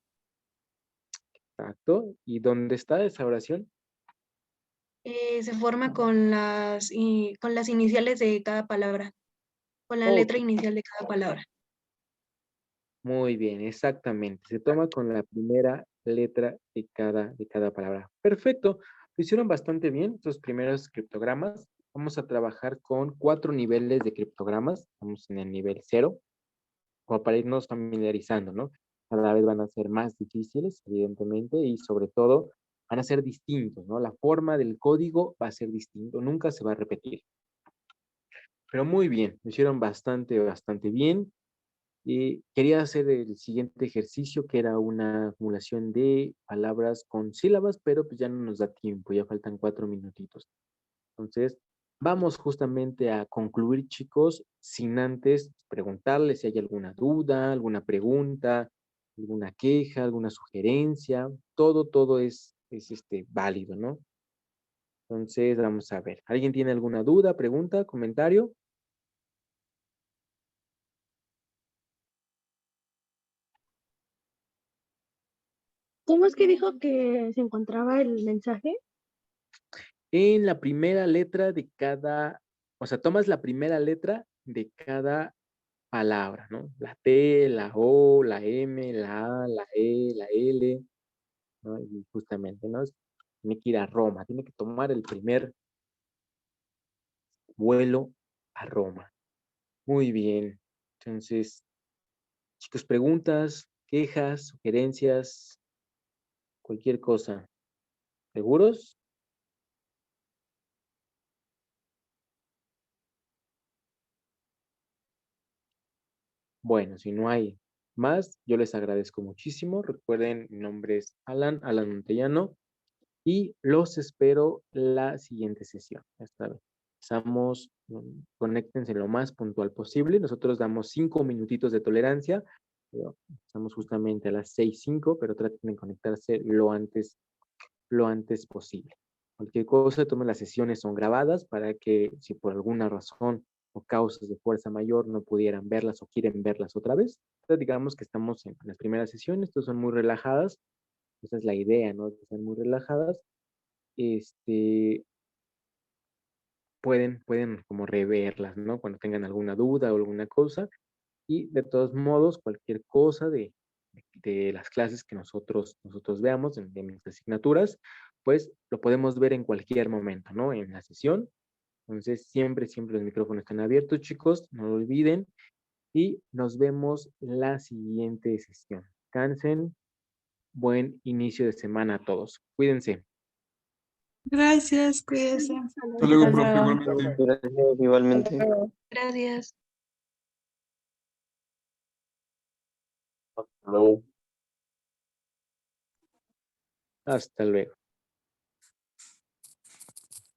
[SPEAKER 1] Exacto. ¿Y dónde está esa oración?
[SPEAKER 11] Se forma con con las iniciales de cada palabra, con la
[SPEAKER 1] Ok.
[SPEAKER 11] letra inicial de cada palabra.
[SPEAKER 1] Muy bien, exactamente. Se toma con la primera letra de cada palabra. Perfecto. Lo hicieron bastante bien, estos primeros criptogramas. Vamos a trabajar con 4 niveles de criptogramas. Estamos en el nivel 0, como para irnos familiarizando, ¿no? Cada vez van a ser más difíciles, evidentemente, y sobre todo van a ser distintos, ¿no? La forma del código va a ser distinto, nunca se va a repetir. Pero muy bien, lo hicieron bastante bien. Y quería hacer el siguiente ejercicio, que era una acumulación de palabras con sílabas, pero pues ya no nos da tiempo, ya faltan 4 minutitos. Entonces, vamos justamente a concluir, chicos, sin antes preguntarles si hay alguna duda, alguna pregunta, alguna queja, alguna sugerencia. Todo es válido, ¿no? Entonces, vamos a ver. ¿Alguien tiene alguna duda, pregunta, comentario?
[SPEAKER 5] ¿Cómo es que dijo que se encontraba el mensaje?
[SPEAKER 1] En la primera letra de cada, o sea, tomas la primera letra de cada palabra, ¿no? La T, la O, la M, la A, la E, la L, ¿no? Y justamente, ¿no? Tiene que ir a Roma, tiene que tomar el primer vuelo a Roma. Muy bien. Entonces, chicos, preguntas, quejas, sugerencias, cualquier cosa. ¿Seguros? Bueno, si no hay más, yo les agradezco muchísimo. Recuerden, mi nombre es Alan Montellano, y los espero la siguiente sesión. Esta vez estamos, conéctense lo más puntual posible. Nosotros damos 5 minutitos de tolerancia. Pero estamos justamente a las 6:05, pero traten de conectarse lo antes posible. Cualquier cosa, tomen las sesiones, son grabadas para que si por alguna razón o causas de fuerza mayor no pudieran verlas o quieren verlas otra vez. Entonces, digamos que estamos en las primeras sesiones, todas son muy relajadas. Esa es la idea, ¿no? Que sean muy relajadas. Pueden como reverlas, ¿no? Cuando tengan alguna duda o alguna cosa. Y de todos modos, cualquier cosa de las clases que nosotros veamos, de mis asignaturas, pues lo podemos ver en cualquier momento, ¿no? En la sesión. Entonces, siempre los micrófonos están abiertos, chicos, no lo olviden. Y nos vemos la siguiente sesión. Descansen. Buen inicio de semana a todos. Cuídense.
[SPEAKER 2] Gracias, cuídense.
[SPEAKER 7] Hasta luego,
[SPEAKER 9] Hasta
[SPEAKER 7] profe,
[SPEAKER 9] luego.
[SPEAKER 7] igualmente.
[SPEAKER 12] Gracias, igualmente.
[SPEAKER 11] Gracias.
[SPEAKER 1] Hasta luego.